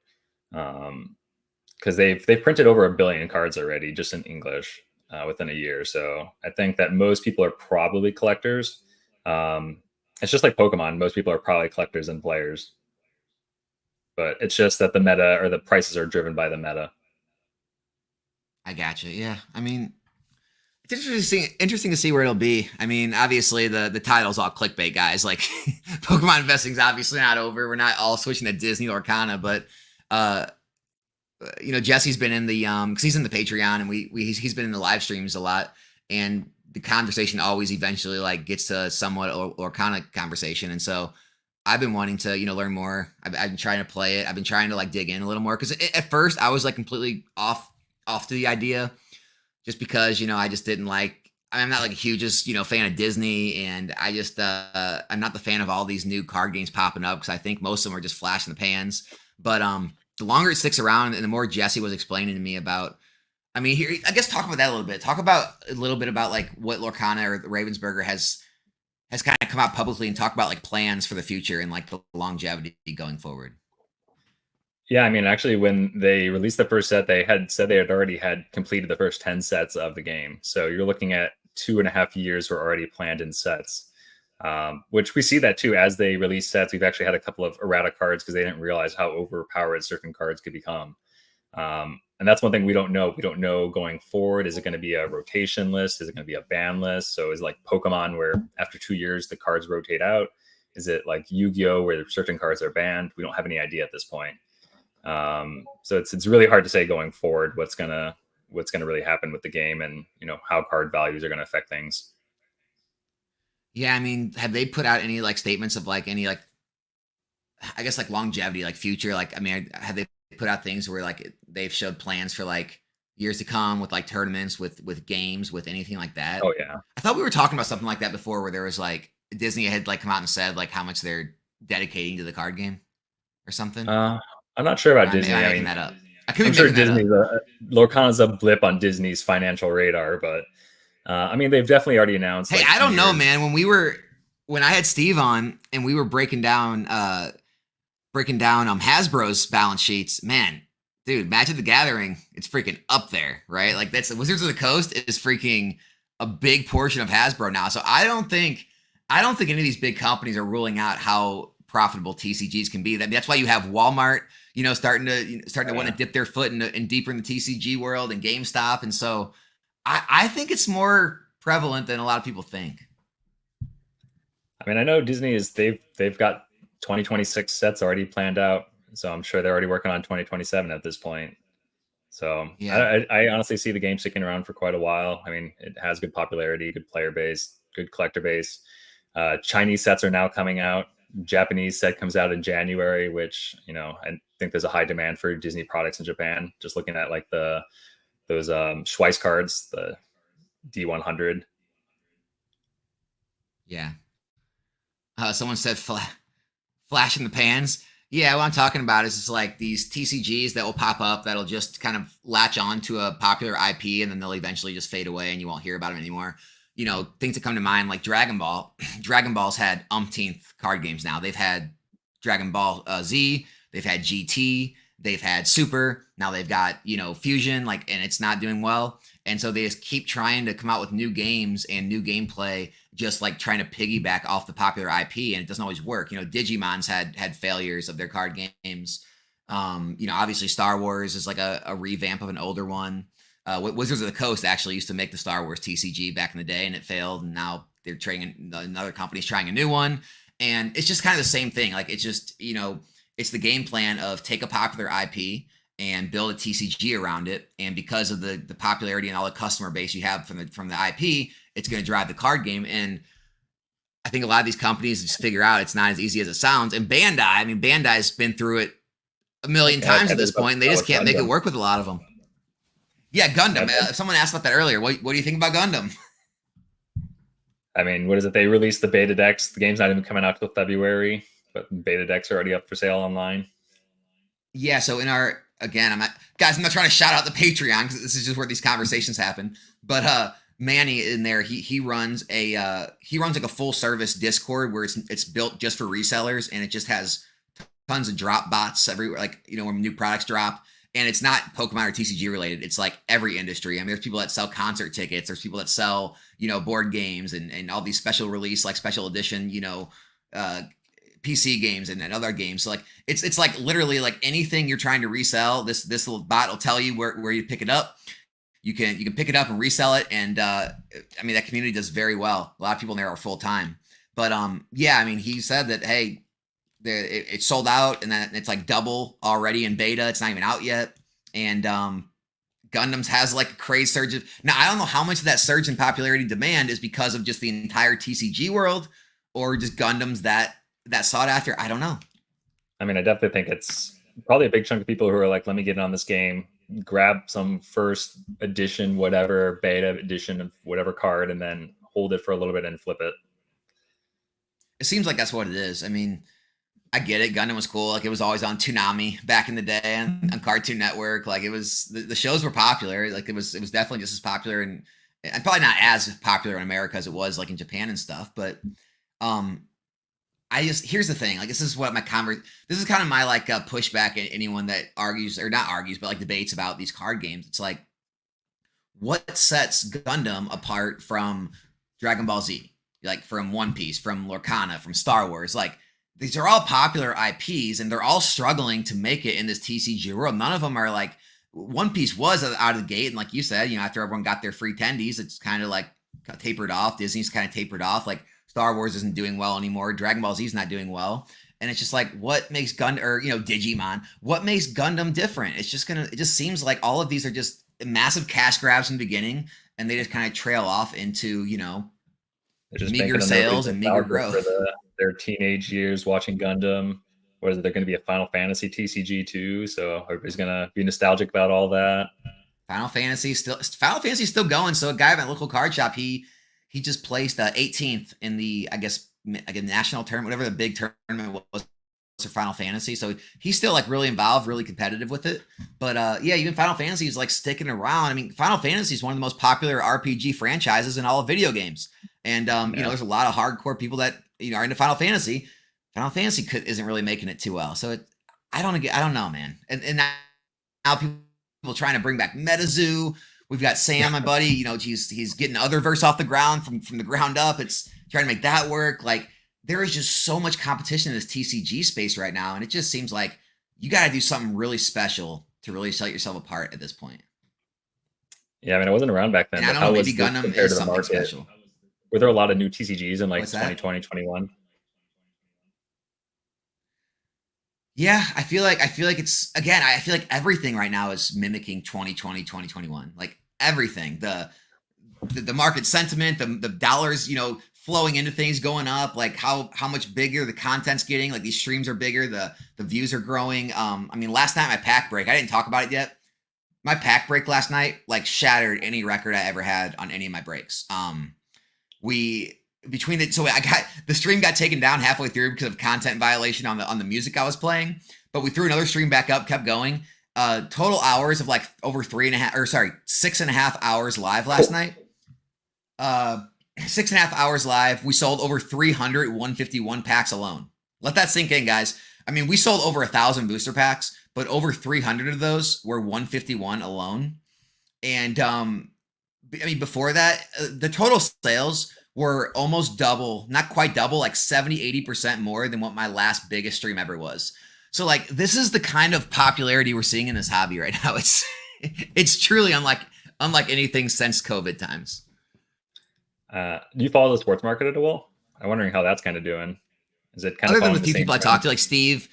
Speaker 2: Because they've printed over 1 billion cards already just in English within a year. So I think that most people are probably collectors. It's just like Pokemon. Most people are probably collectors and players. But it's just that the meta or the prices are driven by the meta.
Speaker 1: I gotcha. Yeah. I mean, it's interesting to see where it'll be. I mean, obviously the title's all clickbait, guys. Like Pokemon investing's obviously not over. We're not all switching to Disney Lorcana, but Jesse's been in the because he's in the Patreon and he's been in the live streams a lot, and the conversation always eventually like gets to somewhat Lorcana conversation. And so I've been wanting to, learn more. I've been trying to play it. I've been trying to like dig in a little more. Cause at first I was like completely off to the idea just because, I just didn't like, I'm not like a hugest, fan of Disney. And I just, I'm not the fan of all these new card games popping up. Cause I think most of them are just flash in the pans. But the longer it sticks around and the more Jesse was explaining to me about, I mean, here, I guess talk about that a little bit. Talk about a little bit about like what Lorcana or Ravensburger has kind of come out publicly and talk about like plans for the future and like the longevity going forward.
Speaker 2: Yeah, I mean, actually, when they released the first set, they had said they had already had completed the first 10 sets of the game. So you're looking at 2.5 years were already planned in sets, which we see that too. As they release sets, we've actually had a couple of errata cards because they didn't realize how overpowered certain cards could become. And that's one thing we don't know. We don't know going forward. Is it going to be a rotation list? Is it going to be a ban list? So is it like Pokemon where after 2 years, the cards rotate out? Is it like Yu-Gi-Oh where certain cards are banned? We don't have any idea at this point. So it's really hard to say going forward what's gonna really happen with the game, and how card values are gonna affect things.
Speaker 1: Yeah, I mean, have they put out any like statements of like any like, I guess like longevity, like future? Like, I mean, have they put out things where like they've showed plans for like years to come with like tournaments, with games, with anything like that?
Speaker 2: Oh yeah.
Speaker 1: I thought we were talking about something like that before, where there was like Disney had like come out and said like how much they're dedicating to the card game or something.
Speaker 2: I'm not sure about
Speaker 1: Maybe
Speaker 2: Disney.
Speaker 1: I'm
Speaker 2: I
Speaker 1: making
Speaker 2: mean,
Speaker 1: that up. I could be
Speaker 2: I'm sure
Speaker 1: making that up.
Speaker 2: Lorcana's a blip on Disney's financial radar, but I mean, they've definitely already announced
Speaker 1: Hey,
Speaker 2: like
Speaker 1: I don't know,
Speaker 2: years.
Speaker 1: man. When I had Steve on and we were breaking down Hasbro's balance sheets, man, dude, Magic the Gathering, it's freaking up there, right? Like that's Wizards of the Coast is freaking a big portion of Hasbro now. So I don't think any of these big companies are ruling out how profitable TCGs can be. That's why you have Walmart, starting to want to dip their foot in deeper in the TCG world, and GameStop, and so I think it's more prevalent than a lot of people think.
Speaker 2: I mean, I know Disney they've got 2026 sets already planned out, so I'm sure they're already working on 2027 at this point. So
Speaker 1: Yeah.
Speaker 2: I honestly see the game sticking around for quite a while. I mean, it has good popularity, good player base, good collector base. Chinese sets are now coming out. Japanese set comes out in January, which I think there's a high demand for Disney products in Japan. Just looking at like those Schweiss cards, the D100.
Speaker 1: Yeah. Someone said flash in the pans. Yeah, what I'm talking about is it's like these TCGs that will pop up that'll just kind of latch on to a popular IP, and then they'll eventually just fade away and you won't hear about them anymore. Things that come to mind like Dragon Ball. Dragon Ball's had umpteenth card games now. They've had Dragon Ball Z, they've had GT, they've had Super. Now they've got, Fusion, and it's not doing well. And so they just keep trying to come out with new games and new gameplay, just like trying to piggyback off the popular IP, and it doesn't always work. Digimon's had failures of their card games. Obviously Star Wars is like a revamp of an older one. Wizards of the Coast actually used to make the Star Wars TCG back in the day, and it failed. And now they're trying another company's trying a new one, and it's just kind of the same thing. Like it's just it's the game plan of take a popular IP and build a TCG around it, and because of the popularity and all the customer base you have from the IP, it's going to drive the card game. And I think a lot of these companies just figure out it's not as easy as it sounds. And Bandai's been through it a million times at this point, and they just can't make it work with a lot of them. Yeah, Gundam. Someone asked about that earlier. What do you think about Gundam?
Speaker 2: I mean, what is it? They released the beta decks. The game's not even coming out till February, but beta decks are already up for sale online.
Speaker 1: Yeah, so I'm not trying to shout out the Patreon because this is just where these conversations happen. But Manny in there, he runs like a full service Discord where it's built just for resellers, and it just has tons of drop bots everywhere, like when new products drop. And it's not Pokemon or TCG related. It's like every industry. I mean, there's people that sell concert tickets. There's people that sell, board games and all these special release, like special edition, PC games and other games. So like, it's like literally like anything you're trying to resell, this little bot will tell you where you pick it up. You can pick it up and resell it. And that community does very well. A lot of people in there are full time. But he said that, hey, it's sold out, and then it's like double already in beta. It's not even out yet. And Gundams has like a crazy surge of, now I don't know how much of that surge in popularity demand is because of just the entire TCG world, or just Gundams that sought after. I don't know.
Speaker 2: I mean, I definitely think it's probably a big chunk of people who are like, let me get on this game, grab some first edition, whatever beta edition of whatever card, and then hold it for a little bit and flip it.
Speaker 1: It seems like that's what it is. I mean, I get it. Gundam was cool. Like it was always on Toonami back in the day and on Cartoon Network. Like it was, the shows were popular. Like it was definitely just as popular, and probably not as popular in America as it was like in Japan and stuff. But here's the thing. Like this is what this is kind of my like pushback at anyone that argues, or not argues, but like debates about these card games. It's like, what sets Gundam apart from Dragon Ball Z? Like from One Piece, from Lorcana, from Star Wars? Like, these are all popular IPs, and they're all struggling to make it in this TCG world. None of them are like, One Piece was out of the gate, and like you said, after everyone got their free tendies, it's kind of like tapered off. Disney's kind of tapered off. Like Star Wars isn't doing well anymore. Dragon Ball Z is not doing well. And it's just like, what makes Digimon, what makes Gundam different? It just seems like all of these are just massive cash grabs in the beginning, and they just kind of trail off into,
Speaker 2: they're just
Speaker 1: meager sales and meager growth.
Speaker 2: For their teenage years watching Gundam. What is it? They're going to be a Final Fantasy TCG too, so everybody's going to be nostalgic about all that.
Speaker 1: Final Fantasy still going. So a guy at my local card shop, he just placed 18th in the, I guess, national tournament, whatever the big tournament was for Final Fantasy. So he's still like really involved, really competitive with it. But yeah, even Final Fantasy is like sticking around. I mean, Final Fantasy is one of the most popular RPG franchises in all of video games. And there's a lot of hardcore people that are into Final Fantasy. Final Fantasy isn't really making it too well. So I don't know, man. And now people trying to bring back MetaZoo. We've got Sam, my buddy. He's getting Otherverse off the ground from the ground up. It's trying to make that work. Like, there is just so much competition in this TCG space right now, and it just seems like you got to do something really special to really set yourself apart at this point.
Speaker 2: Yeah, I mean, I wasn't around back then.
Speaker 1: And I don't know, maybe Gundam is something special.
Speaker 2: Were there a lot of new TCGs in like 2020, 21?
Speaker 1: Yeah, I feel like it's, again, I feel like everything right now is mimicking 2020, 2021. Like everything, the market sentiment, the dollars, flowing into things, going up, like how much bigger the content's getting. Like these streams are bigger, the views are growing. I mean, last night my pack break, I didn't talk about it yet. My pack break last night like shattered any record I ever had on any of my breaks. So I got the stream got taken down halfway through because of content violation on the music I was playing, but we threw another stream back up, kept going. Total hours of like over 6.5 hours live last night. 6.5 hours live. We sold over 300 151 packs alone. Let that sink in, guys. I mean, we sold over 1,000 booster packs, but over 300 of those were 151 alone. And before that, the total sales were almost double, not quite double, like 70-80% more than what my last biggest stream ever was. So like, this is the kind of popularity we're seeing in this hobby right now. It's truly unlike anything since COVID times.
Speaker 2: Do you follow the sports market at all? I'm wondering how that's kind of doing. Is it kind
Speaker 1: other
Speaker 2: of
Speaker 1: than the few people I talked to, like Steve,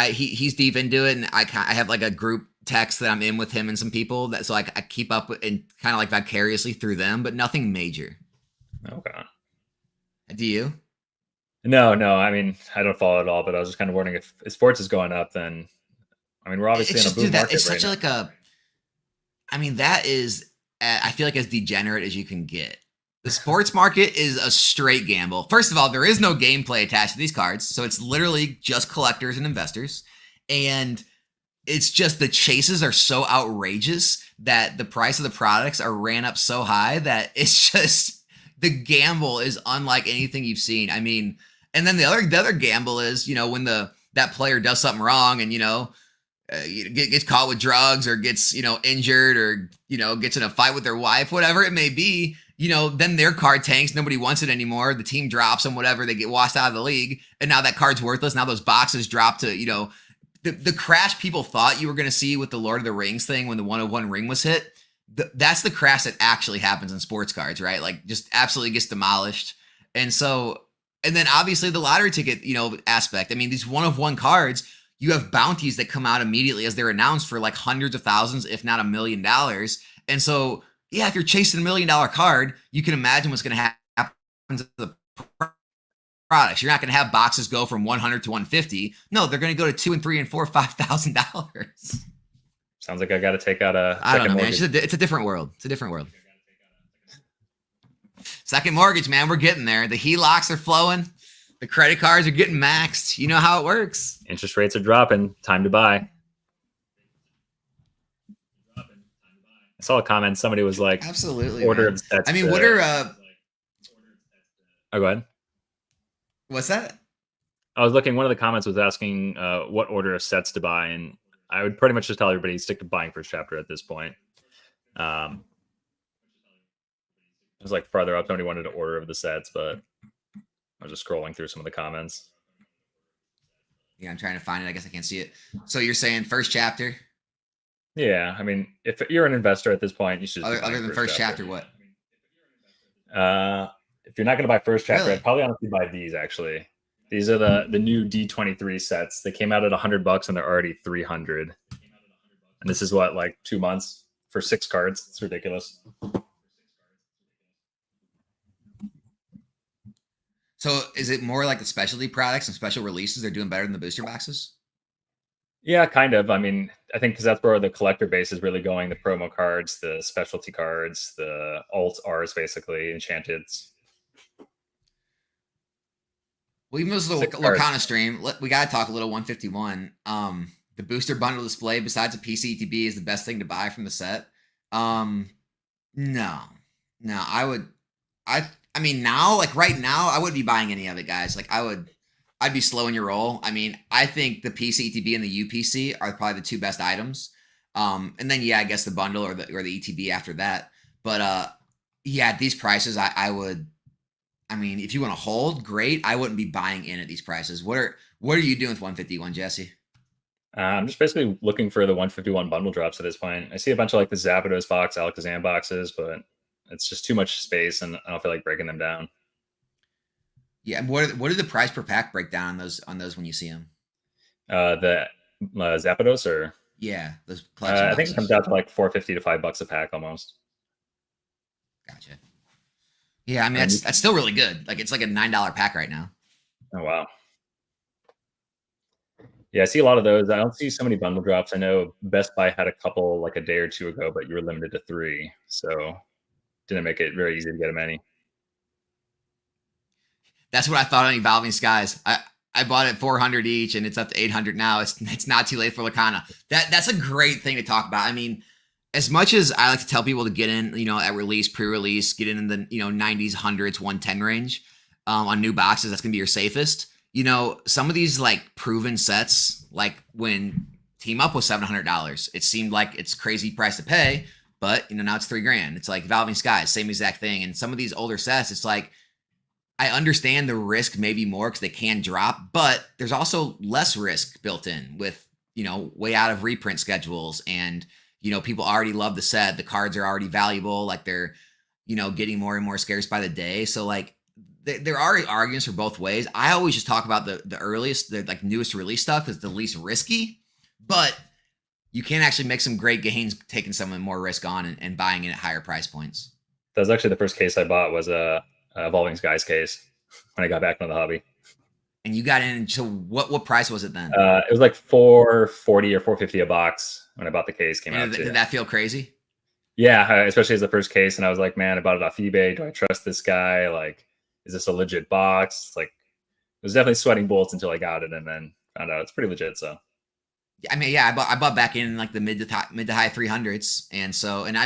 Speaker 1: he's deep into it, and I have like a group text that I'm in with him and some people that, so I keep up with, and kind of like vicariously through them, but nothing major.
Speaker 2: Okay.
Speaker 1: Do you?
Speaker 2: No. I mean, I don't follow it at all, but I was just kind of wondering if sports is going up, then I mean, we're obviously in a boom market.
Speaker 1: It's such like that is, I feel like, as degenerate as you can get. The sports market is a straight gamble. First of all, there is no gameplay attached to these cards, so it's literally just collectors and investors. And it's just the chases are so outrageous that the price of the products are ran up so high that it's just, the gamble is unlike anything you've seen. I mean, and then the other gamble is, when that player does something wrong and, gets caught with drugs or gets, injured or, gets in a fight with their wife, whatever it may be, then their card tanks. Nobody wants it anymore. The team drops them, whatever. They get washed out of the league. And now that card's worthless. Now those boxes drop to, the crash people thought you were going to see with the Lord of the Rings thing when the 1/1 ring was hit. That's the crash that actually happens in sports cards, right? Like, just absolutely gets demolished. And then obviously the lottery ticket, aspect. I mean, these 1/1 cards, you have bounties that come out immediately as they're announced for like hundreds of thousands, if not $1 million. And so, yeah, if you're chasing $1 million card, you can imagine what's going to happen to the products. You're not going to have boxes go from 100 to 150. No, they're going to go to $2,000 and $3,000 and $4,000 and $5,000.
Speaker 2: Sounds like I got to take out a.
Speaker 1: I don't know, man. It's a different world. It's a different world. Second mortgage, man. We're getting there. The HELOCs are flowing. The credit cards are getting maxed. You know how it works.
Speaker 2: Interest rates are dropping. Time to buy. I saw a comment. Somebody was like,
Speaker 1: "Absolutely,
Speaker 2: order
Speaker 1: man.
Speaker 2: of sets."
Speaker 1: I mean, what are?
Speaker 2: Oh, go ahead.
Speaker 1: What's that?
Speaker 2: I was looking. One of the comments was asking what order of sets to buy, and I would pretty much just tell everybody stick to buying first chapter at this point. It was like farther up. Somebody wanted to order of the sets, but I was just scrolling through some of the comments.
Speaker 1: Yeah, I'm trying to find it. I guess I can't see it. So you're saying first chapter?
Speaker 2: Yeah, I mean, if you're an investor at this point, you should.
Speaker 1: Other than first chapter, what?
Speaker 2: If you're not going to buy first chapter, I'd probably honestly buy these actually. These are the new D23 sets. They came out at $100 and they're already 300. And this is what, like 2 months for 6 cards. It's ridiculous.
Speaker 1: So is it more like the specialty products and special releases they're doing better than the booster boxes?
Speaker 2: Yeah, kind of. I mean, I think because that's where the collector base is really going. The promo cards, the specialty cards, the alt Rs, basically, enchanteds.
Speaker 1: Well, even though this is a Lorcana stream, we got to talk a little 151. The booster bundle display, besides a PCTB, is the best thing to buy from the set. No, I mean, now, like right now, I wouldn't be buying any of it, guys. Like I'd be slowing your roll. I mean, I think the PCTB and the UPC are probably the 2 best items. And then, yeah, I guess the bundle or the ETB after that. But yeah, at these prices, I would, I mean, if you want to hold, great. I wouldn't be buying in at these prices. What are you doing with 151, Jesse?
Speaker 2: I'm just basically looking for the 151 bundle drops at this point. I see a bunch of like the Zapdos box, Alakazam boxes, but it's just too much space, and I don't feel like breaking them down.
Speaker 1: Yeah, and what are the price per pack breakdown on those when you see them?
Speaker 2: The Zapdos, or
Speaker 1: yeah, those
Speaker 2: collection I think it comes out to like $4.50 to $5 a pack almost.
Speaker 1: Gotcha. Yeah, I mean that's still really good. Like it's like a $9 pack right now.
Speaker 2: Oh wow. Yeah, I see a lot of those. I don't see so many bundle drops. I know Best Buy had a couple like a day or two ago, but you were limited to 3, so didn't make it very easy to get them any.
Speaker 1: That's what I thought on Evolving Skies. I bought it 400 each, and it's up to 800 now. It's not too late for Lorcana. That's a great thing to talk about. I mean, as much as I like to tell people to get in, at release, pre-release, get in the 90s, 100s, 110 range on new boxes. That's gonna be your safest. Some of these like proven sets, like when Team Up was $700, it seemed like it's crazy price to pay, but now it's $3,000. It's like Evolving Skies, same exact thing. And some of these older sets, it's like, I understand the risk maybe more because they can drop, but there's also less risk built in with, way out of reprint schedules. And, people already love the set. The cards are already valuable. Like they're, getting more and more scarce by the day. So like there are arguments for both ways. I always just talk about the earliest, the like newest release stuff because it's the least risky, but you can actually make some great gains taking some more risk on and buying it at higher price points.
Speaker 2: That was actually the first case I bought was a Evolving Skies case when I got back into the hobby.
Speaker 1: And you got in, so what price was it then?
Speaker 2: It was like $440 or $450 a box when I bought the case.
Speaker 1: Did that feel crazy?
Speaker 2: Yeah, especially as the first case. And I was like, man, I bought it off eBay. Do I trust this guy? Like, is this a legit box? Like, it was definitely sweating bullets until I got it, and then found out it's pretty legit. So,
Speaker 1: I mean, yeah, I bought back in like the mid to high 300s, and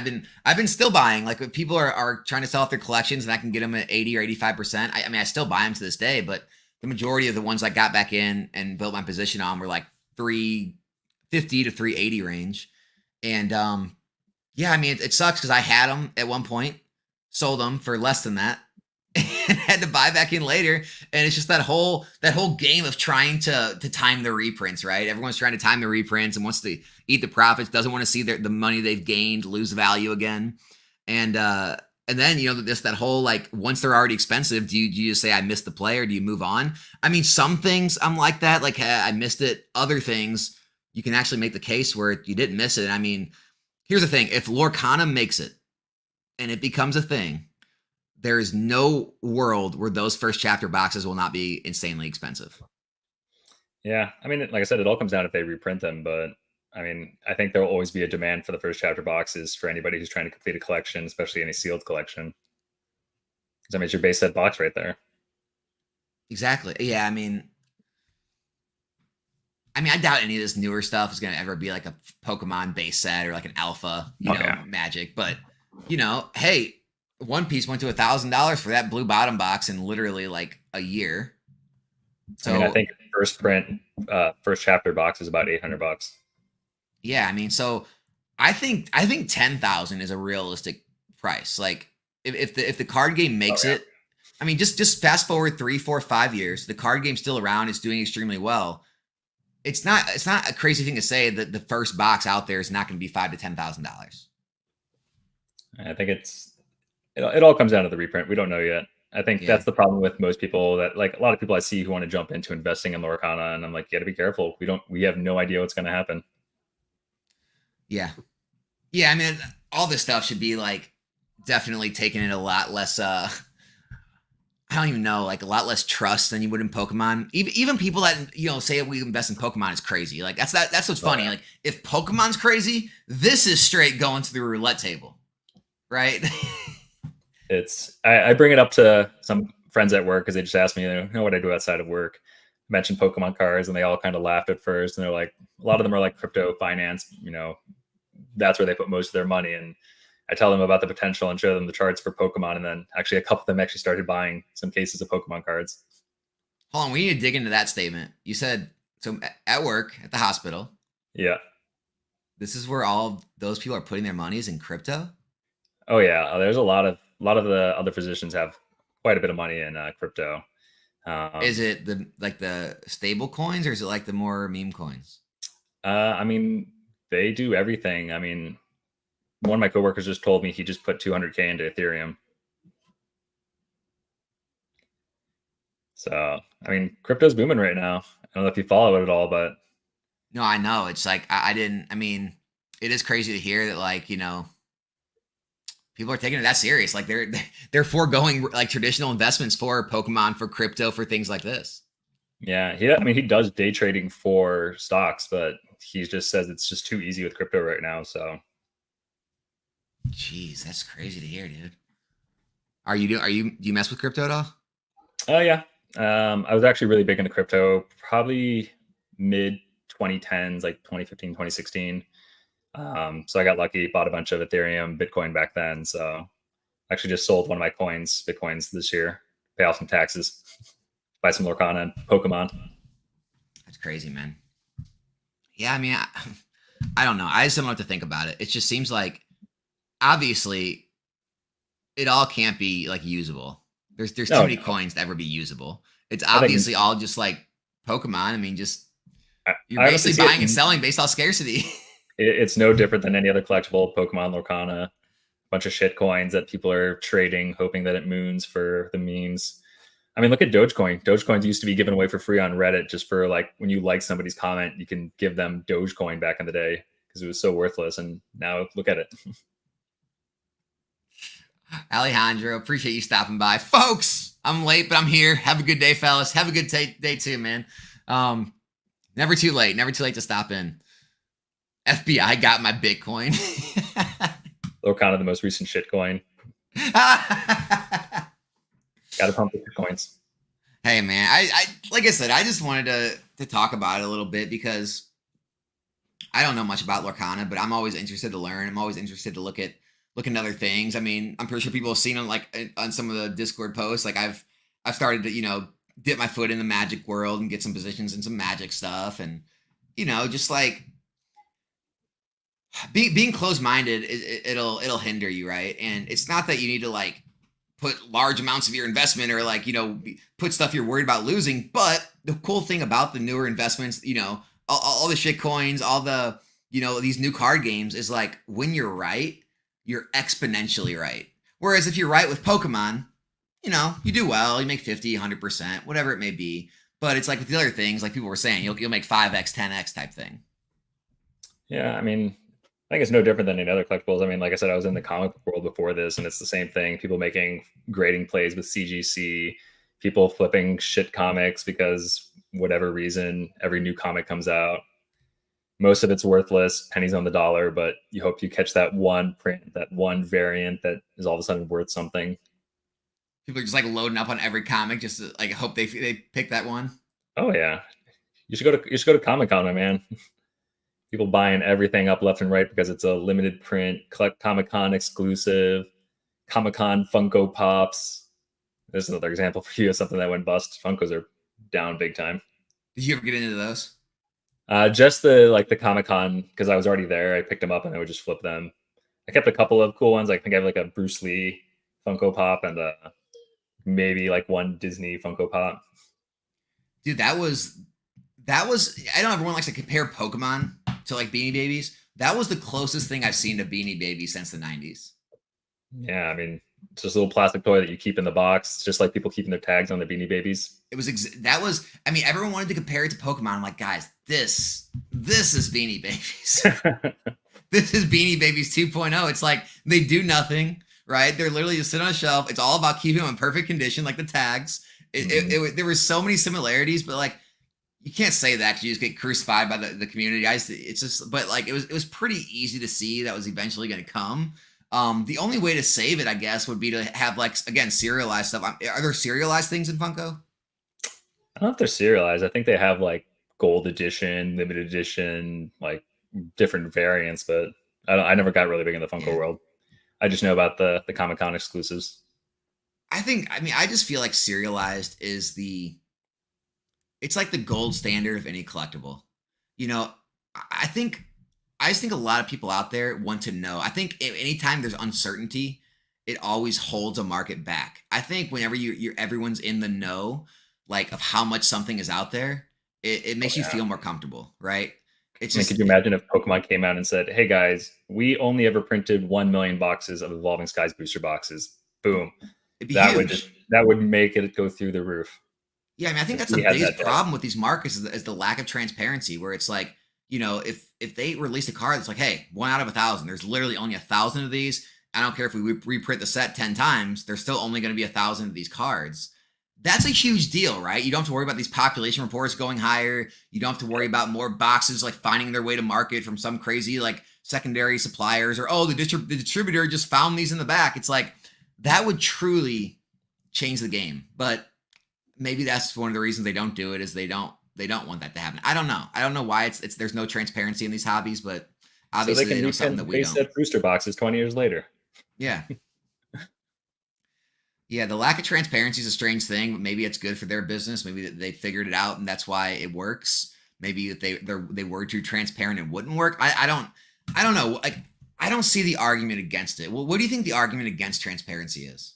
Speaker 1: I've been still buying. Like if people are trying to sell off their collections, and I can get them at 80 or 85%. I mean, I still buy them to this day, but the majority of the ones I got back in and built my position on were like 350 to 380 range, and yeah, I mean, it sucks because I had them at one point, sold them for less than that, and had to buy back in later. And it's just that whole game of trying to time the reprints, right? Everyone's trying to time the reprints and wants to eat the profits, doesn't want to see the money they've gained lose value again. And then, just that whole, like, once they're already expensive, do you just say, I missed the play, or do you move on? I mean, some things I'm like that, like, hey, I missed it. Other things, you can actually make the case where you didn't miss it. I mean, here's the thing. If Lorcana makes it and it becomes a thing, there is no world where those first chapter boxes will not be insanely expensive.
Speaker 2: Yeah. I mean, like I said, it all comes down if they reprint them. But I mean, I think there will always be a demand for the first chapter boxes for anybody who's trying to complete a collection, especially any sealed collection. Because I mean, it's your base set box right there.
Speaker 1: Exactly. Yeah. I mean, I doubt any of this newer stuff is going to ever be like a Pokemon base set or like an alpha, Magic. But, hey, One Piece went to $1,000 for that blue bottom box in literally like a year. So
Speaker 2: I think first print, first chapter box is about $800.
Speaker 1: Yeah, I mean, so I think 10,000 is a realistic price. Like if the card game makes it, I mean, just fast forward 3, 4, 5 years, the card game's still around, it's doing extremely well. It's not a crazy thing to say that the first box out there is not going to be $5,000 to $10,000.
Speaker 2: I think it all comes down to the reprint. We don't know yet. I think
Speaker 1: Yeah.
Speaker 2: that's the problem with most people, that like a lot of people I see who want to jump into investing in Lorcana, and I'm like, you got to be careful. We have no idea what's going to happen.
Speaker 1: Yeah. Yeah. I mean, all this stuff should be like definitely taken in a lot less, I don't even know, like a lot less trust than you would in Pokemon. Even people that say we invest in Pokemon is crazy. Like that's what's funny. Like if Pokemon's crazy, this is straight going to the roulette table, right?
Speaker 2: I bring it up to some friends at work because they just ask me, what I do outside of work. I mentioned Pokemon cards, and they all kind of laughed at first, and they're like, a lot of them are like crypto finance. That's where they put most of their money. And I tell them about the potential and show them the charts for Pokemon, and then actually a couple of them actually started buying some cases of Pokemon cards.
Speaker 1: Hold on, we need to dig into that statement. You said so at work at the hospital.
Speaker 2: Yeah.
Speaker 1: This is where all those people are putting their monies in crypto.
Speaker 2: Oh yeah, there's a lot of the other physicians have quite a bit of money in crypto.
Speaker 1: Is it the stable coins, or is it like the more meme coins?
Speaker 2: I mean, they do everything. I mean, one of my coworkers just told me he just put 200K into Ethereum. So, I mean, crypto's booming right now. I don't know if you follow it at all, but
Speaker 1: no, I know. It's like I didn't. I mean, it is crazy to hear that, like, people are taking it that serious. Like they're foregoing like traditional investments for Pokemon, for crypto, for things like this.
Speaker 2: Yeah, he does day trading for stocks, but he just says it's just too easy with crypto right now. So,
Speaker 1: jeez, that's crazy to hear, dude. Do you mess with crypto at all?
Speaker 2: Oh yeah, I was actually really big into crypto, probably mid 2010s, like 2015, 2016. So I got lucky, bought a bunch of Ethereum, Bitcoin back then. So actually just sold one of my Bitcoins this year, pay off some taxes, buy some Lorcana and Pokemon.
Speaker 1: That's crazy, man. Yeah, I mean, I don't know. I just don't know what to think about it. It just seems like, obviously, it all can't be like usable. There's too many coins to ever be usable. It's obviously all just like Pokemon. I mean, you're basically buying and selling based off scarcity.
Speaker 2: It's no different than any other collectible. Pokemon, Lorcana, a bunch of shit coins that people are trading, hoping that it moons for the memes. I mean, look at Dogecoin. Dogecoins used to be given away for free on Reddit, just for like when you like somebody's comment, you can give them Dogecoin back in the day because it was so worthless. And now look at it.
Speaker 1: Alejandro, appreciate you stopping by. Folks, I'm late, but I'm here. Have a good day, fellas. Have a good day too, man. Never too late. Never too late to stop in. FBI got my Bitcoin.
Speaker 2: Lorcana, the most recent shitcoin. Got to pump the coins.
Speaker 1: Hey, man. I like I said, I just wanted to talk about it a little bit because I don't know much about Lorcana, but I'm always interested to learn. I'm always interested to look at other things. I mean, I'm pretty sure people have seen on on some of the Discord posts. Like I've started to dip my foot in the Magic world and get some positions in some Magic stuff, and just like being closed-minded, it'll hinder you, right? And it's not that you need to like put large amounts of your investment or like put stuff you're worried about losing. But the cool thing about the newer investments, all the shit coins, all the these new card games is like when you're right, you're exponentially right. Whereas if you're right with Pokemon, you do well, you make 50, 100%, whatever it may be. But it's like with the other things, like people were saying, you'll make 5x, 10x type thing.
Speaker 2: Yeah, I mean, I think it's no different than any other collectibles. I mean, like I said, I was in the comic book world before this, and it's the same thing. People making grading plays with CGC, people flipping shit comics because whatever reason, every new comic comes out. Most of it's worthless, pennies on the dollar, but you hope you catch that one print, that one variant that is all of a sudden worth something.
Speaker 1: People are just like loading up on every comic just to like hope they pick that one.
Speaker 2: Oh yeah, you should go to Comic-Con, man. People buying everything up left and right because it's a limited print, Comic-Con exclusive, Comic-Con Funko Pops. There's another example for you of something that went bust. Funkos are down big time.
Speaker 1: Did you ever get into those?
Speaker 2: Just the Comic-Con, because I was already there. I picked them up and I would just flip them. I kept a couple of cool ones. I think I have like a Bruce Lee Funko Pop and maybe like one Disney Funko Pop.
Speaker 1: Dude, that was I know everyone likes to compare Pokemon to like Beanie Babies. That was the closest thing I've seen to Beanie Babies since the 90s.
Speaker 2: Yeah, I mean, It's just a little plastic toy that you keep in the box, just like people keeping their tags on their Beanie Babies.
Speaker 1: It was that was. I mean, everyone wanted to compare it to Pokemon. I'm like, guys, this is Beanie Babies. This is Beanie Babies 2.0. It's like they do nothing, right? They're literally just sit on a shelf. It's all about keeping them in perfect condition, like the tags. There were so many similarities, but like you can't say that because you just get crucified by the community. It's just, but like it was pretty easy to see that was eventually going to come. The only way to save it, I guess, would be to have like again serialized stuff. Are there serialized things in Funko?
Speaker 2: I don't know if they're serialized. I think they have like gold edition, limited edition, like different variants, but I never got really big in the Funko world. I just know about the Comic-Con exclusives.
Speaker 1: I just feel like serialized is it's like the gold standard of any collectible. You know, I just think a lot of people out there want to know. I think anytime there's uncertainty, it always holds a market back. I think whenever everyone's in the know, like of how much something is out there, it makes you feel more comfortable, right? It's just,
Speaker 2: could you imagine if Pokemon came out and said, "Hey guys, we only ever printed 1 million boxes of Evolving Skies booster boxes." Boom.
Speaker 1: It'd be
Speaker 2: That
Speaker 1: huge.
Speaker 2: that would make it go through the roof.
Speaker 1: Yeah, I mean, I think that's the biggest problem with these markets is the lack of transparency. Where it's like, you know, if they release a card that's like, hey, 1 out of 1,000, there's literally only 1,000 of these. I don't care if we reprint the set 10 times, there's still only going to be 1,000 of these cards. That's a huge deal, right? You don't have to worry about these population reports going higher. You don't have to worry about more boxes like finding their way to market from some crazy like secondary suppliers, or the distributor just found these in the back. It's like that would truly change the game. But maybe that's one of the reasons they don't do it, is they don't want that to happen. I don't know why it's there's no transparency in these hobbies, but obviously
Speaker 2: so they know something that we don't. Set booster boxes 20 years later.
Speaker 1: Yeah. Yeah, the lack of transparency is a strange thing, but maybe it's good for their business. Maybe they figured it out and that's why it works. Maybe if they were too transparent, it wouldn't work. I don't know. Like, I don't see the argument against it. Well, what do you think the argument against transparency is?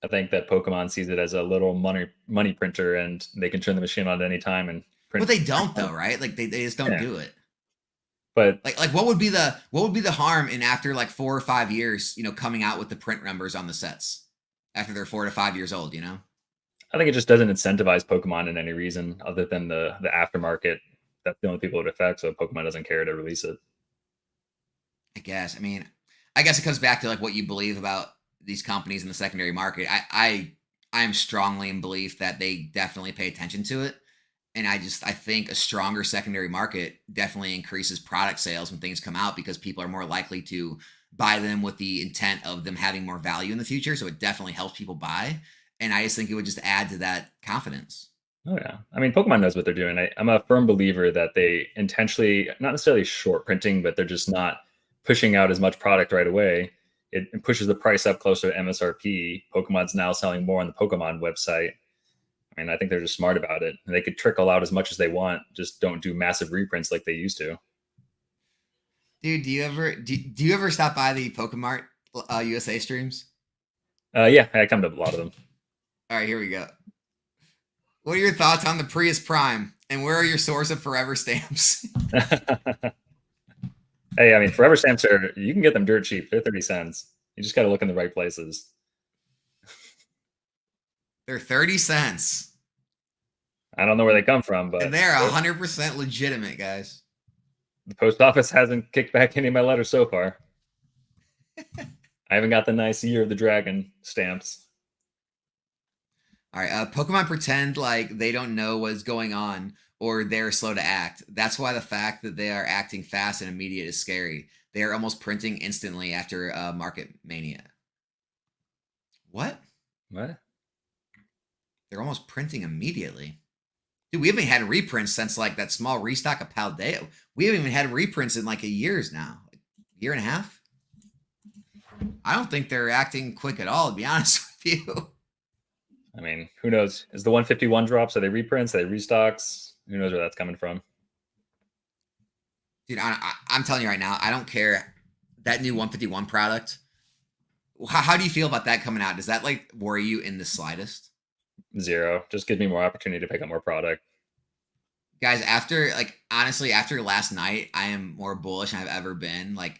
Speaker 2: I think that Pokemon sees it as a little money printer, and they can turn the machine on at any time and print.
Speaker 1: But they don't though, right? Like they just don't do it.
Speaker 2: But
Speaker 1: like what would be the harm in after like 4 or 5 years, you know, coming out with the print numbers on the sets after they're 4 to 5 years old, you know?
Speaker 2: I think it just doesn't incentivize Pokemon in any reason other than the aftermarket. That's the only people it affects, so Pokemon doesn't care to release it.
Speaker 1: I guess. I mean, I guess it comes back to like what you believe about these companies in the secondary market. I am strongly in belief that they definitely pay attention to it. And I think a stronger secondary market definitely increases product sales when things come out, because people are more likely to buy them with the intent of them having more value in the future. So it definitely helps people buy. And I just think it would just add to that confidence.
Speaker 2: Oh, yeah. I mean, Pokemon knows what they're doing. I'm a firm believer that they intentionally, not necessarily short printing, but they're just not pushing out as much product right away. It pushes the price up closer to MSRP. Pokemon's now selling more on the Pokemon website. I mean, I think they're just smart about it. And they could trickle out as much as they want. Just don't do massive reprints like they used to.
Speaker 1: Dude, do you ever stop by the Pokemart USA streams?
Speaker 2: Yeah, I come to a lot of them.
Speaker 1: All right, here we go. What are your thoughts on the Prius Prime? And where are your source of Forever stamps?
Speaker 2: Hey, I mean, Forever stamps you can get them dirt cheap. They're 30 cents. You just got to look in the right places.
Speaker 1: They're 30 cents.
Speaker 2: I don't know where they come from, but
Speaker 1: and they're 100% legitimate, guys.
Speaker 2: The post office hasn't kicked back any of my letters so far. I haven't got the nice Year of the Dragon stamps.
Speaker 1: All right, Pokemon pretend like they don't know what's going on, or they're slow to act. That's why the fact that they are acting fast and immediate is scary. They are almost printing instantly after Market Mania. What?
Speaker 2: What?
Speaker 1: They're almost printing immediately. Dude, we haven't had reprints since like that small restock of Paldea. We haven't even had reprints in like a years now. Like, year and a half? I don't think they're acting quick at all, to be honest with you.
Speaker 2: I mean, who knows? Is the 151 drops? Are they reprints? Are they restocks? Who knows where that's coming from?
Speaker 1: Dude, I'm telling you right now, I don't care. That new 151 product, how do you feel about that coming out? Does that like worry you in the slightest?
Speaker 2: Zero. Just gives me more opportunity to pick up more product.
Speaker 1: Guys, honestly, after last night, I am more bullish than I've ever been. Like,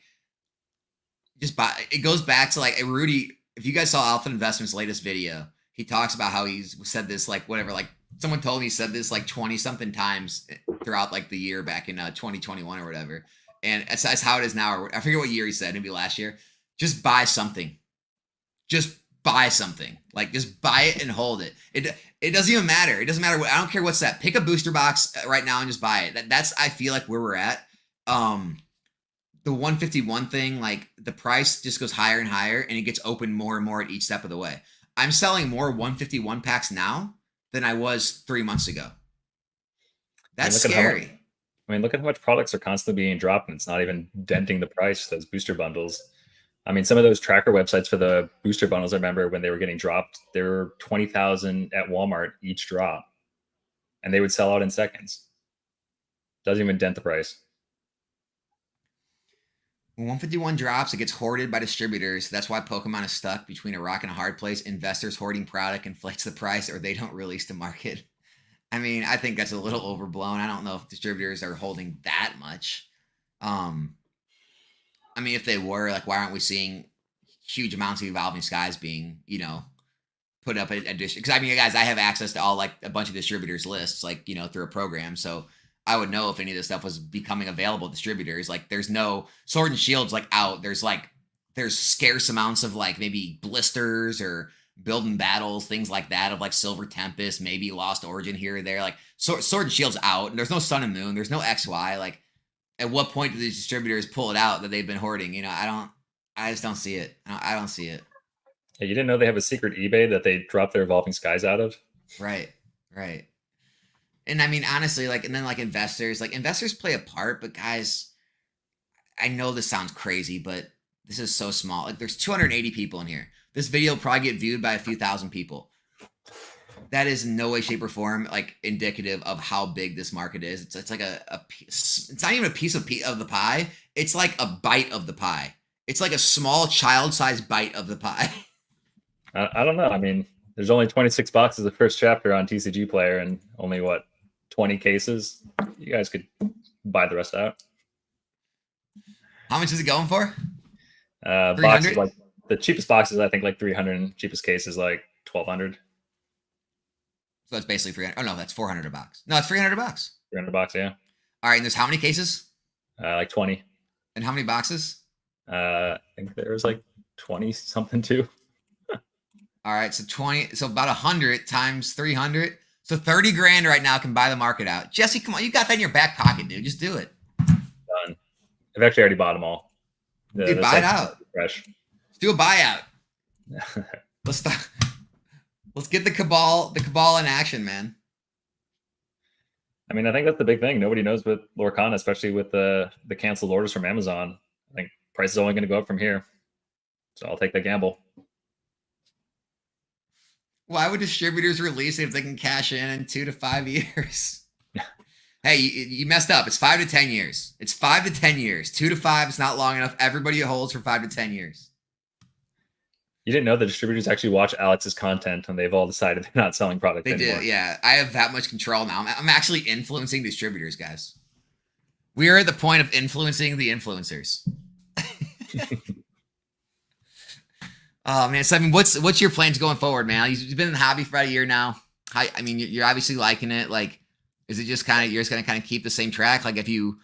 Speaker 1: it goes back to like Rudy if you guys saw Alpha Investment's latest video, he talks about how he's said this like whatever, like someone told me he said this like 20 something times throughout like the year back in 2021 or whatever. And that's how it is now. Or I forget what year he said, maybe last year. Just buy something. Just buy something. Like just buy it and hold it. It doesn't even matter. It doesn't matter what. I don't care what's that. Pick a booster box right now and just buy it. That's I feel like where we're at. The 151 thing, like the price just goes higher and higher, and it gets opened more and more at each step of the way. I'm selling more 151 packs now than I was 3 months ago. That's scary.
Speaker 2: Look at how much products are constantly being dropped, and it's not even denting the price, those booster bundles. I mean, some of those tracker websites for the booster bundles, I remember when they were getting dropped, there were 20,000 at Walmart each drop, and they would sell out in seconds. Doesn't even dent the price.
Speaker 1: When 151 drops, it gets hoarded by distributors. That's why Pokemon is stuck between a rock and a hard place. Investors hoarding product inflates the price, or they don't release to market. I mean, I think that's a little overblown. I don't know if distributors are holding that much. I mean, if they were, like, why aren't we seeing huge amounts of Evolving Skies being, you know, put up at because I mean, guys, I have access to all like a bunch of distributors lists, like, you know, through a program. So I would know if any of this stuff was becoming available to distributors. Like there's no Sword and Shield's like out. There's scarce amounts of like maybe blisters or building battles, things like that, of like Silver Tempest, maybe Lost Origin here or there. Like Sword and Shield's out, and there's no Sun and Moon, there's no XY. Like at what point do these distributors pull it out that they've been hoarding? You know, I just don't see it. I don't see it.
Speaker 2: Yeah, you didn't know they have a secret eBay that they drop their Evolving Skies out of?
Speaker 1: Right. And I mean, honestly, like, and then like investors play a part, but guys, I know this sounds crazy, but this is so small. Like there's 280 people in here. This video will probably get viewed by a few thousand people. That is in no way, shape, or form like indicative of how big this market is. It's like a piece. It's not even a piece of the pie. It's like a bite of the pie. It's like a small child-sized bite of the pie.
Speaker 2: I don't know. I mean, there's only 26 boxes of first chapter on TCG Player, and only 20 cases. You guys could buy the rest out.
Speaker 1: How much is it going for?
Speaker 2: Boxes, like the cheapest boxes, I think like 300, and cheapest cases like 1,200.
Speaker 1: So that's basically 300. Oh no, that's 400 a box. No, it's 300 bucks.
Speaker 2: 300 bucks, yeah.
Speaker 1: All right, and there's how many cases?
Speaker 2: Like 20.
Speaker 1: And how many boxes?
Speaker 2: I think there's like 20 something too.
Speaker 1: All right, so 20, so about 100 times 300. So 30 grand right now can buy the market out. Jesse, come on, you got that in your back pocket, dude. Just do it.
Speaker 2: Done. I've actually already bought them all.
Speaker 1: Dude, buy it out.
Speaker 2: Fresh.
Speaker 1: Let's do a buyout. Let's start. Let's get the cabal in action, man.
Speaker 2: I mean, I think that's the big thing. Nobody knows with Lorcana, especially with the canceled orders from Amazon. I think price is only going to go up from here. So I'll take the gamble.
Speaker 1: Why would distributors release it if they can cash in 2 to 5 years? Hey, you messed up. It's 5 to 10 years. It's 5 to 10 years. 2 to 5 is not long enough. Everybody holds for 5 to 10 years.
Speaker 2: You didn't know the distributors actually watch Alex's content, and they've all decided they're not selling product anymore.
Speaker 1: They do, yeah. I have that much control now. I'm actually influencing distributors, guys. We are at the point of influencing the influencers. Oh man, so I mean, what's your plans going forward, man? You've been in the hobby for about a year now. I mean, you're obviously liking it. Like, is it just kind of you're just gonna kind of keep the same track? Like, if you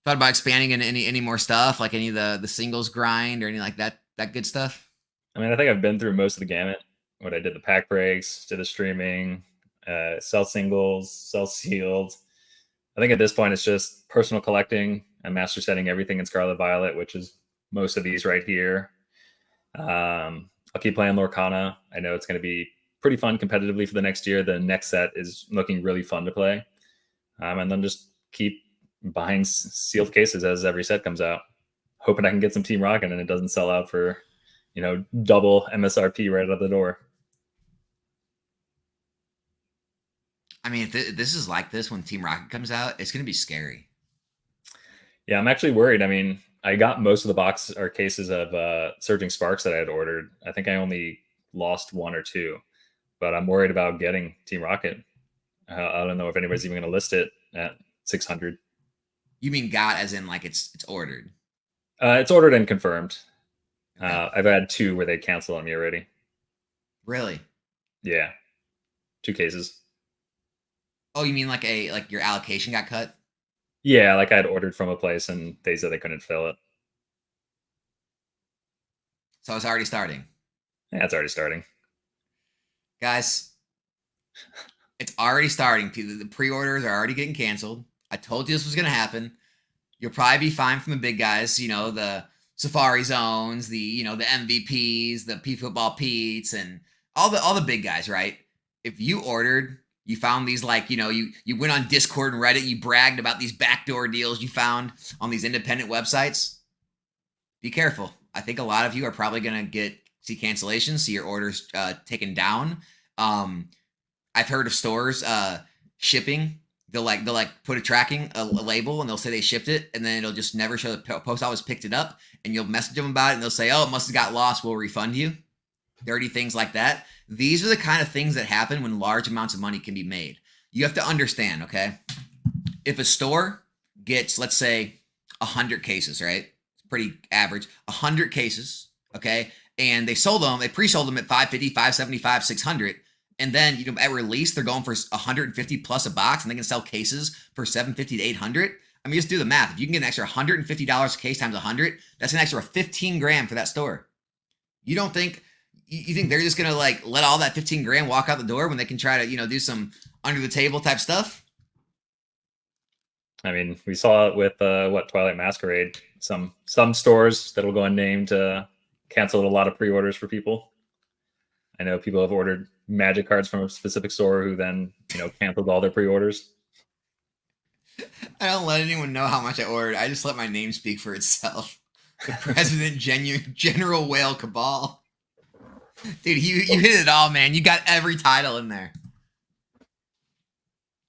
Speaker 1: thought about expanding into any more stuff, like any of the singles grind or any like that good stuff?
Speaker 2: I mean, I think I've been through most of the gamut. What I did, the pack breaks, did the streaming, sell singles, sell sealed. I think at this point it's just personal collecting and master setting everything in Scarlet Violet, which is most of these right here. I'll keep playing Lorcana. I know it's going to be pretty fun competitively for the next year. The next set is looking really fun to play. And then just keep buying sealed cases as every set comes out, hoping I can get some Team Rocket and it doesn't sell out for, double MSRP right out the door.
Speaker 1: I mean, if this is like this when Team Rocket comes out, it's going to be scary.
Speaker 2: Yeah, I'm actually worried. I mean, I got most of the box or cases of Surging Sparks that I had ordered. I think I only lost 1 or 2, but I'm worried about getting Team Rocket. I don't know if anybody's even going to list it at 600.
Speaker 1: You mean got as in like it's ordered?
Speaker 2: It's ordered and confirmed. I've had 2 where they canceled on me already.
Speaker 1: Really?
Speaker 2: Yeah, 2 cases.
Speaker 1: Oh, you mean like your allocation got cut?
Speaker 2: Yeah, like I had ordered from a place and they said they couldn't fill it.
Speaker 1: So it's already starting.
Speaker 2: Yeah, it's already starting.
Speaker 1: Guys, it's already starting. The pre-orders are already getting canceled. I told you this was going to happen. You'll probably be fine from the big guys, the Safari Zones, the MVPs, the P Football Pete's, and all the big guys, right? If you ordered, you found these you went on Discord and Reddit, you bragged about these backdoor deals you found on these independent websites. Be careful. I think a lot of you are probably going to see cancellations, see your orders taken down. I've heard of stores shipping. They'll put a label, and they'll say they shipped it, and then it'll just never show the post office picked it up, and you'll message them about it, and they'll say, oh, it must have got lost, we'll refund you. Dirty things like that. These are the kind of things that happen when large amounts of money can be made. You have to understand, okay? If a store gets, let's say, 100 cases, right? It's pretty average. 100 cases, okay? And they pre-sold them at $550, $575, $600. And then, at release, they're going for $150 plus a box, and they can sell cases for $750 to $800. I mean, just do the math. If you can get an extra $150 a case times 100, that's an extra $15,000 for that store. You think they're just gonna let all that $15,000 walk out the door when they can try to do some under the table type stuff?
Speaker 2: I mean, we saw it with Twilight Masquerade. Some stores that'll go unnamed canceled a lot of pre-orders for people. I know people have ordered Magic cards from a specific store who then, canceled all their pre-orders.
Speaker 1: I don't let anyone know how much I ordered. I just let my name speak for itself. The President General Whale Cabal. Dude, you hit it all, man. You got every title in there.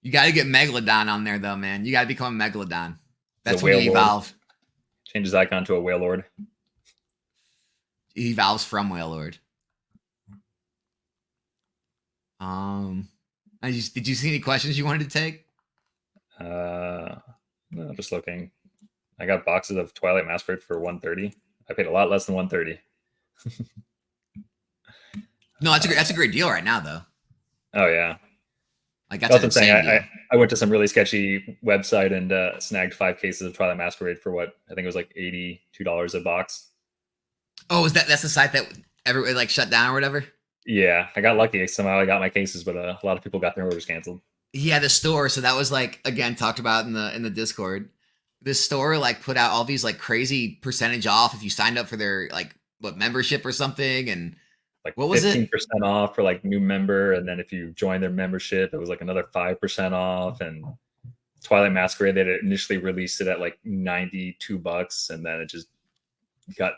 Speaker 1: You got to get Megalodon on there, though, man. You got to become a Megalodon. That's when you evolve.
Speaker 2: Change his icon to a Whale Lord.
Speaker 1: He evolves from Whale Lord. Did you see any questions you wanted to take?
Speaker 2: No, just looking. I got boxes of Twilight Masquerade for $130. I paid a lot less than $130.
Speaker 1: No, that's a great deal right now, though.
Speaker 2: Oh yeah,
Speaker 1: that's what I'm saying.
Speaker 2: I went to some really sketchy website and snagged 5 cases of Twilight Masquerade for what I think it was like $82 a box.
Speaker 1: Oh, that's the site that everybody shut down or whatever?
Speaker 2: Yeah, I got lucky. Somehow I got my cases, but a lot of people got their orders canceled.
Speaker 1: Yeah, the store. So that was again talked about in the Discord. The store put out all these crazy percentage off if you signed up for their membership or something, and what was
Speaker 2: 15% off for new member, and then if you join their membership, it was another 5% off. And Twilight Masquerade, they initially released it at $92, and then it just got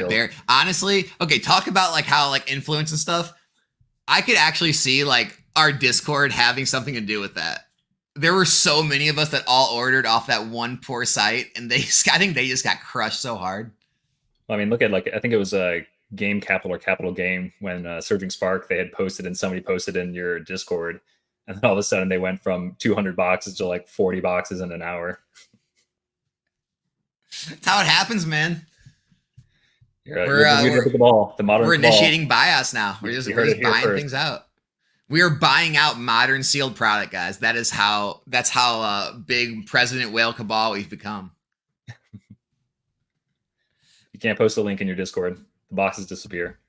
Speaker 1: buried. Honestly, okay, talk about how influence and stuff. I could actually see our Discord having something to do with that. There were so many of us that all ordered off that one poor site, and I think they just got crushed so hard.
Speaker 2: Well, I mean, look at I think it was Game Capital or Capital Game when Surging Spark, they had posted and somebody posted in your Discord, and then all of a sudden they went from 200 boxes to 40 boxes in an hour.
Speaker 1: That's how it happens, man.
Speaker 2: We're
Speaker 1: initiating buyouts now. We're just buying things out. We are buying out modern sealed product, guys. That's how big President Whale Cabal we've become.
Speaker 2: You can't post a link in your Discord. The boxes disappear.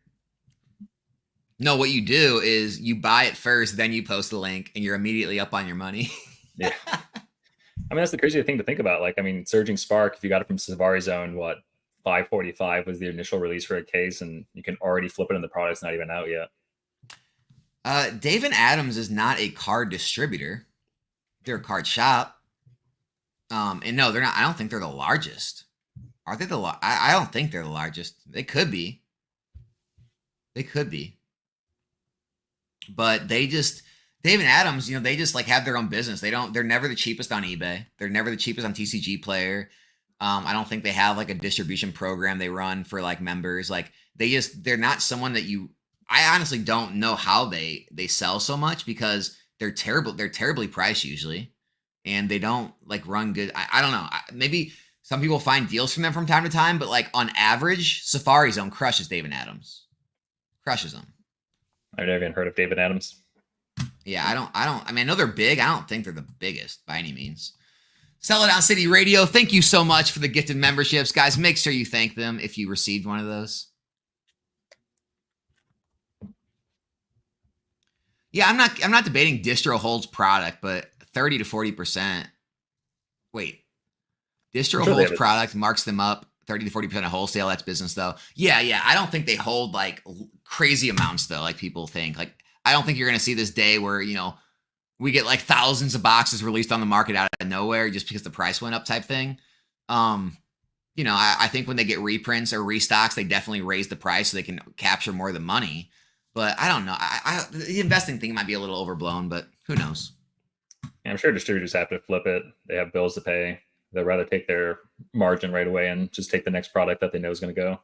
Speaker 1: No, what you do is you buy it first, then you post the link, and you're immediately up on your money.
Speaker 2: Yeah. I mean, that's the crazy thing to think about. Surging Spark, if you got it from Safari Zone, $545 was the initial release for a case, and you can already flip it and the product's not even out yet.
Speaker 1: Dave and Adams is not a card distributor. They're a card shop. And no, they're not. I don't think they're the largest. Are they I don't think they're the largest. They could be. But Dave and Adams, they just have their own business. They're never the cheapest on eBay. They're never the cheapest on TCG Player. I don't think they have a distribution program they run for members. They're not someone that I honestly don't know how they sell so much because they're terrible. They're terribly priced usually, and they don't run good. I don't know. Maybe Some people find deals from them from time to time, but like on average, Safari Zone crushes David Adams. Crushes them.
Speaker 2: I've never even heard of David Adams.
Speaker 1: Yeah, I mean, I know they're big. I don't think they're the biggest by any means. Sell It On City Radio, thank you so much for the gifted memberships. Guys, make sure you thank them if you received one of those. Yeah, I'm not debating distro holds product, but 30 to 40%. Wait. Distro holds product, marks them up 30 to 40% of wholesale. That's business though. Yeah. I don't think they hold like crazy amounts though, like people think. Like, I don't think you're going to see this day where, we get like thousands of boxes released on the market out of nowhere just because the price went up type thing. I think when they get reprints or restocks, they definitely raise the price so they can capture more of the money. But I don't know. The investing thing might be a little overblown, but who knows?
Speaker 2: Yeah, I'm sure distributors have to flip it. They have bills to pay. They'd rather take their margin right away and just take the next product that they know is going to go.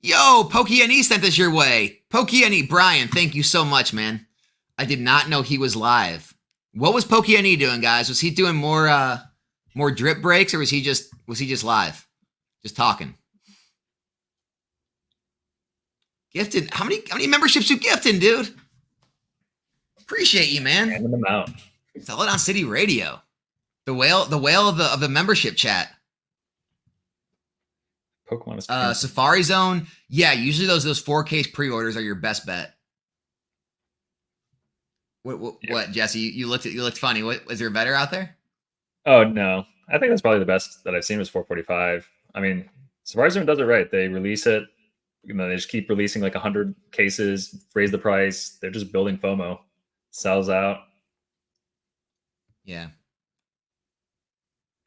Speaker 1: Yo, Pokey sent this your way. Pokey, Brian, thank you so much, man. I did not know he was live. What was Pokey doing, guys? Was he doing more drip breaks, or was he just live, just talking? Gifted. How many memberships you gifting, dude? Appreciate you, man.
Speaker 2: Handing them out.
Speaker 1: Sell It On City Radio. The whale of the membership chat.
Speaker 2: Pokemon is
Speaker 1: Safari Zone. Yeah, usually those 4K pre-orders are your best bet. What Jesse? You looked funny. Was there a better out there?
Speaker 2: Oh no, I think that's probably the best that I've seen was 445. I mean, Safari Zone does it right. They release it. They just keep releasing like 100 cases, raise the price. They're just building FOMO. Sells out.
Speaker 1: Yeah.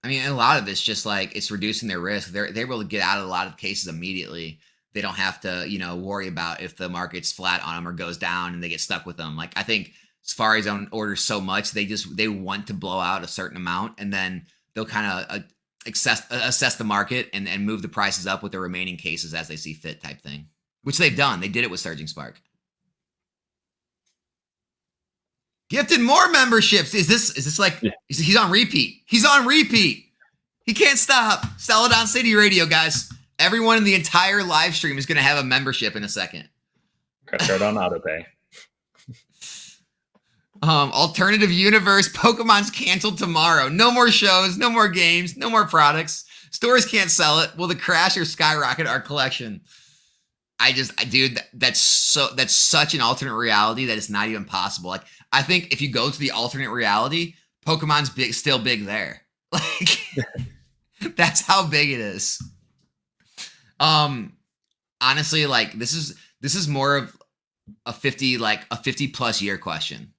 Speaker 1: I mean, a lot of it's just like it's reducing their risk. They're able to get out of a lot of cases immediately. They don't have to, worry about if the market's flat on them or goes down and they get stuck with them. Like, I think Safari Zone orders so much, they want to blow out a certain amount, and then they'll kind of assess the market and move the prices up with the remaining cases as they see fit type thing, which they've done. They did it with Surging Spark. Gifted more memberships. Is this like he's on repeat? He's on repeat. He can't stop. Sell It On City Radio, guys. Everyone in the entire live stream is going to have a membership in a second.
Speaker 2: Start on autopay.
Speaker 1: Alternative universe. Pokemon's canceled tomorrow. No more shows. No more games. No more products. Stores can't sell it. Will the crash or skyrocket our collection? Dude, that's such an alternate reality that it's not even possible. Like, I think if you go to the alternate reality, Pokemon's still big there. Like, that's how big it is. Honestly, like this is more of a 50 plus year question.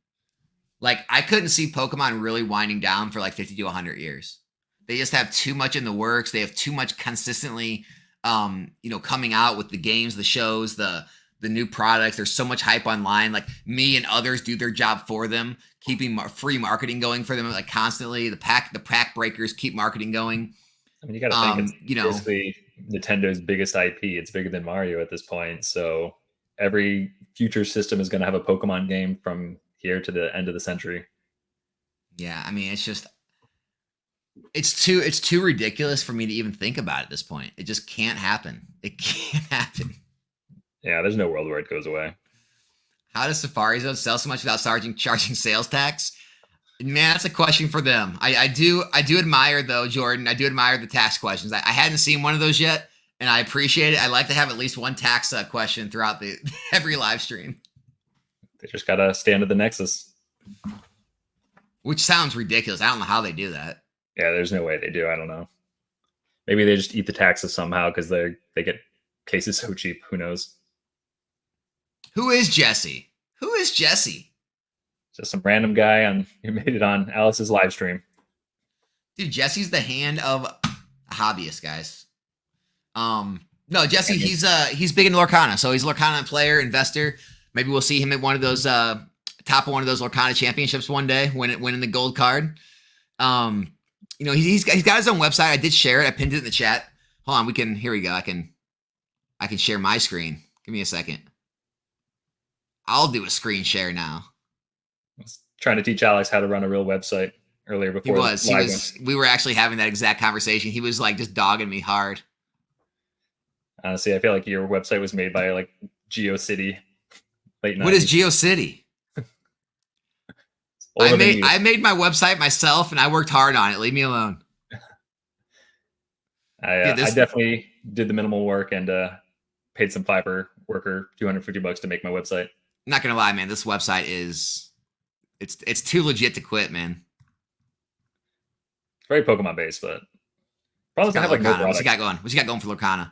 Speaker 1: Like, I couldn't see Pokemon really winding down for like 50 to 100 years. They just have too much in the works. They have too much consistently coming out with the games, the shows, the new products. There's so much hype online. Like, me and others do their job for them, keeping free marketing going for them like constantly. The pack breakers keep marketing going.
Speaker 2: I mean, you got to think it's basically Nintendo's biggest IP. It's bigger than Mario at this point. So every future system is going to have a Pokemon game from here to the end of the century.
Speaker 1: Yeah, I mean, it's too ridiculous for me to even think about at this point. It just can't happen. It can't happen.
Speaker 2: Yeah, there's no world where it goes away.
Speaker 1: How does Safari Zone sell so much without charging sales tax? Man, that's a question for them. I do admire, though, Jordan. I do admire the tax questions. I hadn't seen one of those yet, and I appreciate it. I like to have at least one tax question throughout every live stream.
Speaker 2: They just got to stand at the Nexus.
Speaker 1: Which sounds ridiculous. I don't know how they do that.
Speaker 2: Yeah, there's no way they do. I don't know. Maybe they just eat the taxes somehow because they get cases so cheap. Who knows?
Speaker 1: Who is Jesse?
Speaker 2: Just some random guy who made it on Alice's live stream.
Speaker 1: Dude, Jesse's the hand of a hobbyist, guys. No, Jesse, he's big into Lorcana, so he's a Lorcana player, investor. Maybe we'll see him at one of those top of one of those Lorcana championships one day, winning the gold card. He's got his own website. I did share it. I pinned it in the chat. Hold on, here we go. I can share my screen. Give me a second. I'll do a screen share now.
Speaker 2: I was trying to teach Alex how to run a real website. earlier
Speaker 1: He
Speaker 2: before.
Speaker 1: was. We were actually having that exact conversation. He was like just dogging me hard.
Speaker 2: Honestly, I feel like your website was made by like GeoCity, late 90s.
Speaker 1: What is GeoCity? I made my website myself, and I worked hard on it. Leave me alone.
Speaker 2: I definitely did the minimal work and paid some Fiverr worker $250 to make my website.
Speaker 1: I'm not gonna lie, man. This website is it's too legit to quit, man.
Speaker 2: It's very Pokemon based, but probably gonna have like no products.
Speaker 1: What you got going for Lorcana?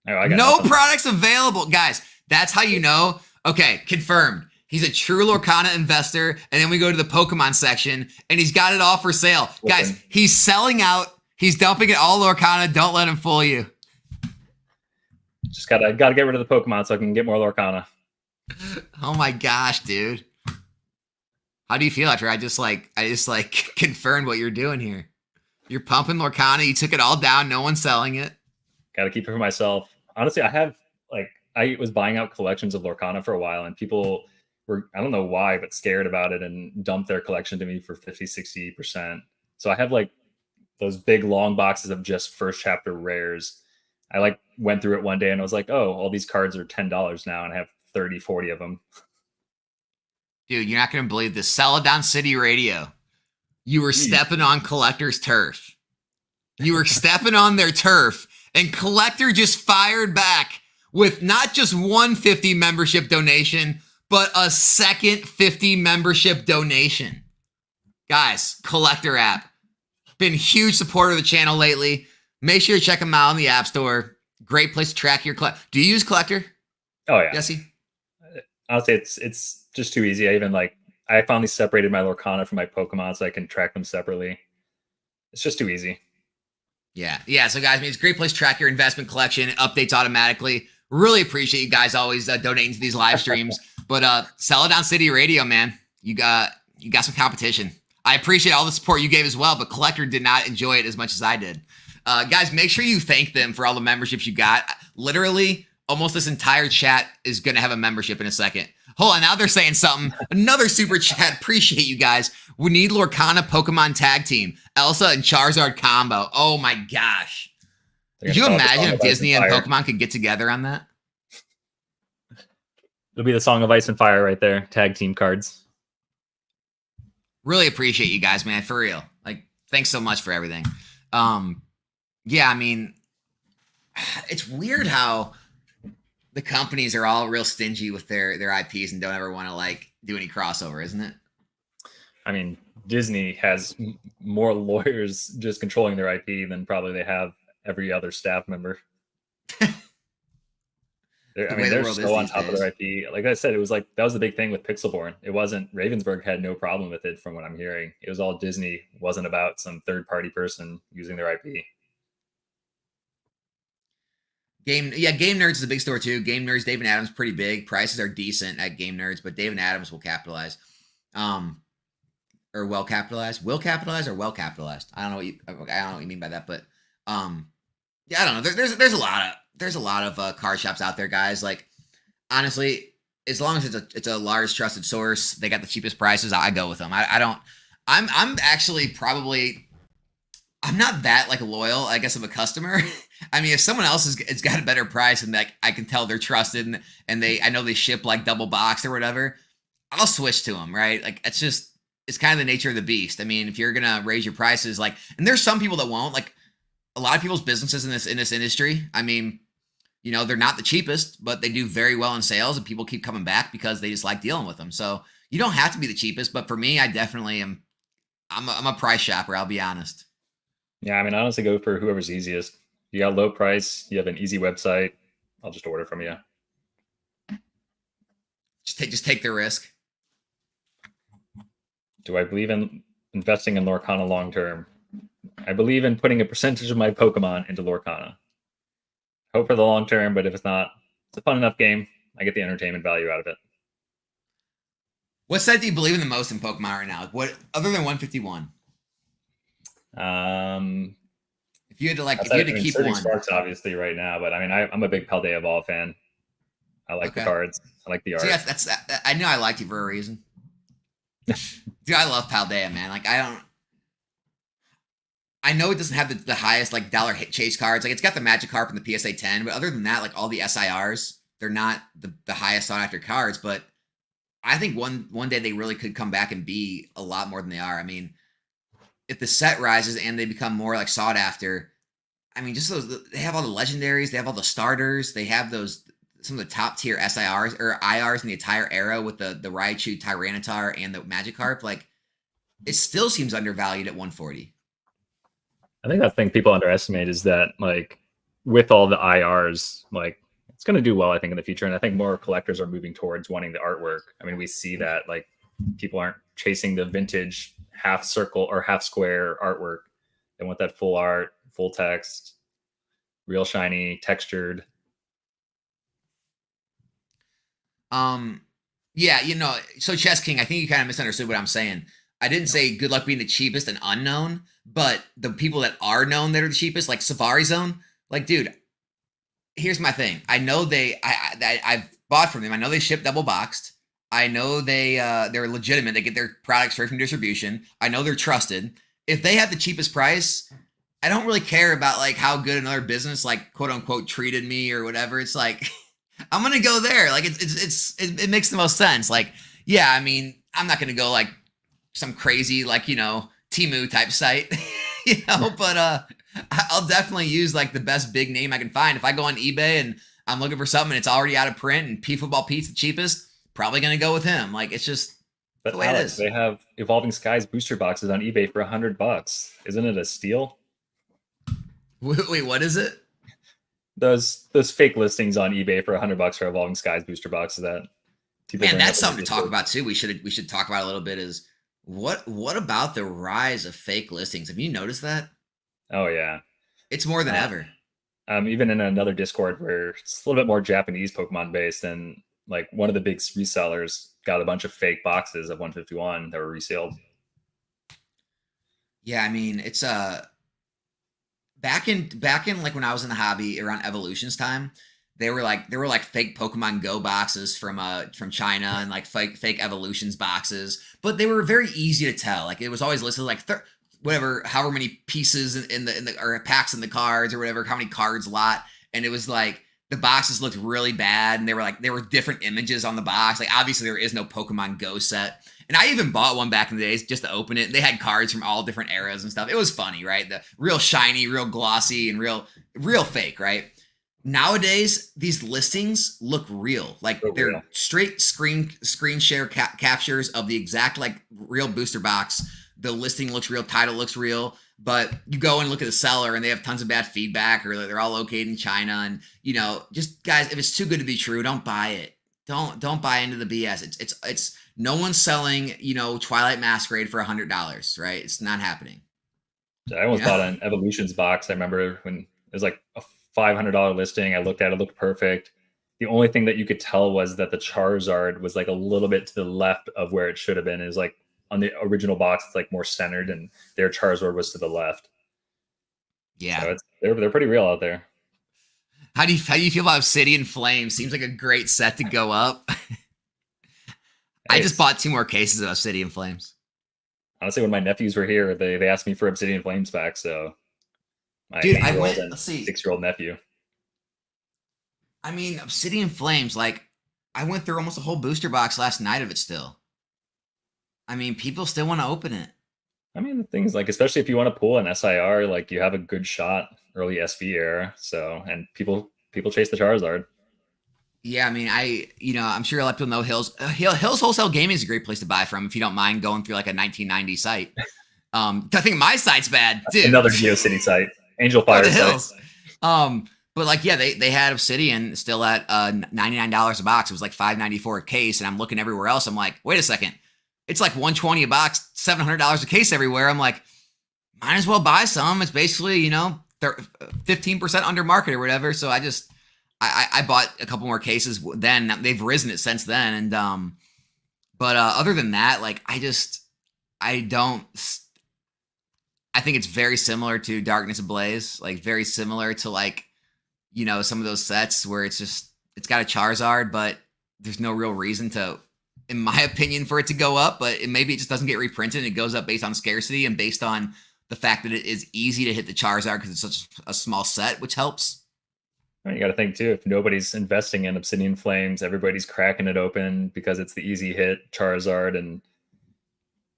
Speaker 2: Oh, I got
Speaker 1: no
Speaker 2: nothing.
Speaker 1: products available, guys. That's how you know. Okay, confirmed. He's a true Lorcana investor, and then we go to the Pokemon section, and he's got it all for sale.
Speaker 2: Listen.
Speaker 1: Guys, he's selling out. He's dumping it all Lorcana. Don't let him fool you.
Speaker 2: Just gotta get rid of the Pokemon so I can get more Lorcana.
Speaker 1: Oh my gosh, dude. How do you feel after I just confirmed what you're doing here? You're pumping Lorcana. You took it all down. No one's selling it.
Speaker 2: Gotta keep it for myself. Honestly, I was buying out collections of Lorcana for a while, and people were, I don't know why, but scared about it and dumped their collection to me for 50, 60%. So I have like those big long boxes of just first chapter rares. I like went through it one day and I was like, oh, all these cards are $10 now, and I have 30, 40 of them.
Speaker 1: Dude, you're not going to believe this. Celadon City Radio. You were stepping on Collector's turf. You were stepping on their turf, and Collector just fired back with not just one 50 membership donation, but a second 50 membership donation. Guys, Collector app. Been huge supporter of the channel lately. Make sure you check them out on the App Store. Great place to track your collect. Do you use Collector?
Speaker 2: Oh yeah.
Speaker 1: Jesse?
Speaker 2: Honestly, it's just too easy. I finally separated my Lorcana from my Pokemon so I can track them separately. It's just too easy.
Speaker 1: Yeah. So guys, it's a great place to track your investment collection. It updates automatically. Really appreciate you guys always donating to these live streams. But Celadon City Radio, man, you got some competition. I appreciate all the support you gave as well, but Collector did not enjoy it as much as I did. Guys, make sure you thank them for all the memberships you got. Literally, almost this entire chat is going to have a membership in a second. Hold on, now they're saying something. Another super chat. Appreciate you guys. We need Lorcana Pokemon tag team. Elsa and Charizard combo. Oh my gosh. Could you imagine if Disney and Pokemon could get together on that?
Speaker 2: It'll be the Song of Ice and Fire right there. Tag team cards.
Speaker 1: Really appreciate you guys, man. For real. Like, thanks so much for everything. Yeah, I mean, it's weird how the companies are all real stingy with their IPs and don't ever want to like do any crossover, isn't it?
Speaker 2: I mean, Disney has more lawyers just controlling their IP than probably they have every other staff member. They're so on top of their IP. Like I said, it was like that was the big thing with Pixelborn. It wasn't Ravensburg had no problem with it from what I'm hearing. It was all Disney. It wasn't about some third-party person using their IP.
Speaker 1: Game Nerds is a big store too. Game Nerds, Dave and Adams, pretty big. Prices are decent at Game Nerds, but Dave and Adams will capitalize. Or well capitalized. Will capitalize or well capitalized. I don't know what you mean by that, but yeah, I don't know. There's a lot of card shops out there, guys. Like, honestly, as long as it's a large trusted source, they got the cheapest prices, I go with them. I'm actually probably, I'm not that like loyal, I guess, of a customer. I mean, if someone else has got a better price and like I can tell they're trusted and I know they ship like double boxed or whatever, I'll switch to them, right? Like it's kind of the nature of the beast. I mean, if you're gonna raise your prices, like, and there's some people that won't. Like, a lot of people's businesses in this industry, I mean, you know, they're not the cheapest, but they do very well in sales, and people keep coming back because they just like dealing with them. So you don't have to be the cheapest, but for me, I definitely am. I'm a price shopper. I'll be honest.
Speaker 2: Yeah, I mean, I honestly go for whoever's easiest. You got a low price, you have an easy website, I'll just order from you.
Speaker 1: Just take the risk.
Speaker 2: Do I believe in investing in Lorcana long term? I believe in putting a percentage of my Pokemon into Lorcana. Hope for the long term, but if it's not, it's a fun enough game. I get the entertainment value out of it.
Speaker 1: What set do you believe in the most in Pokemon right now? What other than 151? If you had to keep one.
Speaker 2: Sparks obviously right now, but I mean, I'm a big Paldea Evolve fan. I like the cards. I like the art.
Speaker 1: See, I knew I liked you for a reason. Dude, I love Paldea, man. Like, I know it doesn't have the highest like dollar hit chase cards. Like it's got the Magikarp and the PSA 10, but other than that, like all the SIRs, they're not the highest sought after cards. But I think one day they really could come back and be a lot more than they are. I mean, if the set rises and they become more like sought after, I mean, just those, they have all the legendaries, they have all the starters, they have those some of the top tier SIRs or IRs in the entire era with the Raichu, Tyranitar, and the Magikarp. Like it still seems undervalued at 140.
Speaker 2: I think that thing people underestimate is that like with all the IRs, like it's going to do well, I think, in the future. And I think more collectors are moving towards wanting the artwork. I mean, we see that like people aren't chasing the vintage half circle or half square artwork. They want that full art, full text, real shiny, textured.
Speaker 1: Yeah, so Chess King, I think you kind of misunderstood what I'm saying. I didn't say good luck being the cheapest and unknown, but the people that are known that are the cheapest, like Safari Zone, like, dude, here's my thing. I know I've bought from them. I know they ship double boxed. I know they're legitimate. They get their products straight from distribution. I know they're trusted. If they have the cheapest price, I don't really care about like how good another business like quote unquote treated me or whatever. It's like I'm gonna go there. Like it makes the most sense. Like, yeah, I mean, I'm not gonna go like some crazy like Temu type site, but I'll definitely use like the best big name I can find. If I go on eBay and I'm looking for something and it's already out of print and P Football Pete's the cheapest, probably gonna go with him. Like it's just
Speaker 2: but
Speaker 1: the way
Speaker 2: Alex,
Speaker 1: it is.
Speaker 2: They have Evolving Skies booster boxes on eBay for $100. Isn't it a steal?
Speaker 1: Wait, what is it?
Speaker 2: Those fake listings on eBay for $100 for Evolving Skies booster boxes that people.
Speaker 1: Man, that's something to talk about too. We should talk about a little bit. Is what about the rise of fake listings? Have you noticed that?
Speaker 2: Oh yeah,
Speaker 1: it's more than ever.
Speaker 2: Even in another Discord where it's a little bit more Japanese Pokemon based, and like one of the big resellers got a bunch of fake boxes of 151 that were resealed.
Speaker 1: Yeah, I mean it's back in like when I was in the hobby around Evolutions time, there were like fake Pokemon Go boxes from China and like fake Evolutions boxes, but they were very easy to tell. Like it was always listed like however many pieces in the or packs in the cards or whatever, how many cards lot, and it was like the boxes looked really bad, and there were different images on the box. Like obviously there is no Pokemon Go set. And I even bought one back in the days just to open it. They had cards from all different eras and stuff. It was funny, right? The real shiny, real glossy, and real fake, right? Nowadays, these listings look real. Like they're real. Straight screen share captures of the exact like real booster box. The listing looks real, title looks real, but you go and look at the seller and they have tons of bad feedback, or they're all located in China. And just guys, if it's too good to be true, don't buy it. Don't buy into the BS. It's no one's selling, Twilight Masquerade for $100, right? It's not happening.
Speaker 2: I almost bought an Evolutions box. I remember when it was like a $500 listing. I looked at it, looked perfect. The only thing that you could tell was that the Charizard was like a little bit to the left of where it should have been. It was like on the original box, it's like more centered, and their Charizard was to the left.
Speaker 1: Yeah,
Speaker 2: so they're pretty real out there.
Speaker 1: How do you feel about Obsidian Flame? Seems like a great set to go up. I just bought 2 more cases of Obsidian Flames.
Speaker 2: Honestly, when my nephews were here, they asked me for Obsidian Flames back. So,
Speaker 1: dude, I went. Let's see,
Speaker 2: 6-year-old nephew.
Speaker 1: I mean, Obsidian Flames. Like, I went through almost a whole booster box last night of it. Still, I mean, people still want to open it.
Speaker 2: I mean, the things like, especially if you want to pull an SIR, like you have a good shot early SV era. So, and people chase the Charizard.
Speaker 1: Yeah, I mean, I'm sure a lot of people know Hills. Hills Wholesale Gaming is a great place to buy from if you don't mind going through like a 1990 site. I think my site's bad, dude.
Speaker 2: Another GeoCity site, Angel Fire
Speaker 1: the Hills. But like, yeah, they had Obsidian still at $99 a box. It was like $5.94 a case, and I'm looking everywhere else. I'm like, wait a second, it's like $120 a box, $700 a case everywhere. I'm like, might as well buy some. It's basically 15% under market or whatever. So I bought a couple more cases then. They've risen it since then. And, but other than that, like, I think it's very similar to Darkness Ablaze, like very similar to like, some of those sets where it's got a Charizard, but there's no real reason to, in my opinion, for it to go up, but maybe it just doesn't get reprinted. And it goes up based on scarcity and based on the fact that it is easy to hit the Charizard because it's such a small set, which helps.
Speaker 2: I mean, you got to think too, if nobody's investing in Obsidian Flames, everybody's cracking it open because it's the easy hit Charizard and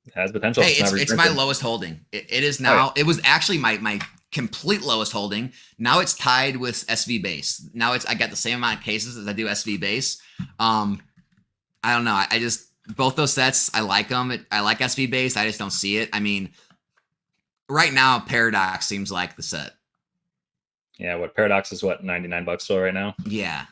Speaker 2: it has potential.
Speaker 1: Hey, it's my lowest holding. It is now. It was actually my complete lowest holding. Now it's tied with SV base. Now I got the same amount of cases as I do SV base. I don't know. I just both those sets, I like them. I like SV base. I just don't see it. I mean, right now, Paradox seems like the set.
Speaker 2: Yeah, what Paradox is what, $99 still right now?
Speaker 1: Yeah.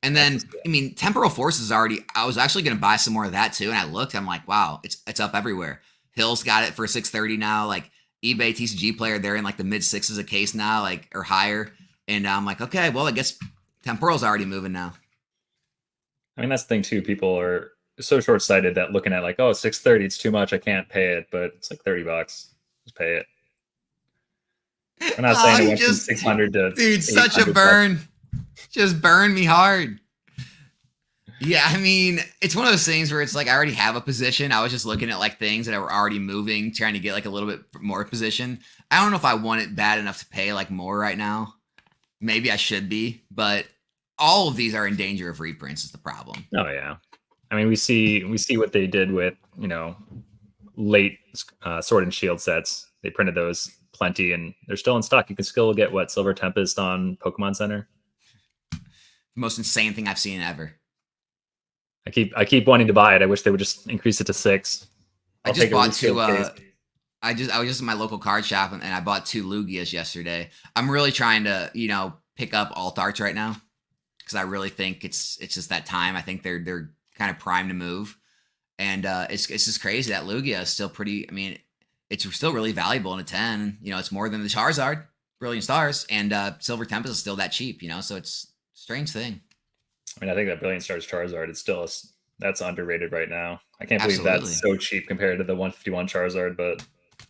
Speaker 1: And then, I mean, Temporal Force is already, I was actually going to buy some more of that too. And I looked, I'm like, wow, it's up everywhere. Hill's got it for $630 now. Like eBay TCG Player, they're in like the mid sixes a case now, like, or higher. And I'm like, okay, well, I guess Temporal's already moving now.
Speaker 2: I mean, that's the thing too. People are so short-sighted that looking at like, oh, $630, it's too much, I can't pay it. But it's like $30. Just pay it. I'm not saying it went from 600 to
Speaker 1: dude, such a burn. Just burn me hard. Yeah, I mean, it's one of those things where it's like I already have a position. I was just looking at like things that were already moving, trying to get like a little bit more position. I don't know if I want it bad enough to pay like more right now. Maybe I should be, but all of these are in danger of reprints is the problem.
Speaker 2: Oh yeah. I mean, we see what they did with, late Sword and Shield sets. They printed those plenty and they're still in stock. You can still get what, Silver Tempest on Pokemon Center.
Speaker 1: Most insane thing I've seen ever.
Speaker 2: I keep wanting to buy it. I wish they would just increase it to 6.
Speaker 1: I just bought 2. I was just in my local card shop and I bought 2 Lugias yesterday. I'm really trying to, pick up alt arts right now because I really think it's just that time. I think they're kind of primed to move, and it's just crazy that Lugia is still pretty. I mean, it's still really valuable in a 10. It's more than the Charizard, Brilliant Stars, and Silver Tempest is still that cheap. So it's a strange thing.
Speaker 2: I mean, I think that Brilliant Stars Charizard, that's underrated right now. I can't believe that's so cheap compared to the 151 Charizard, but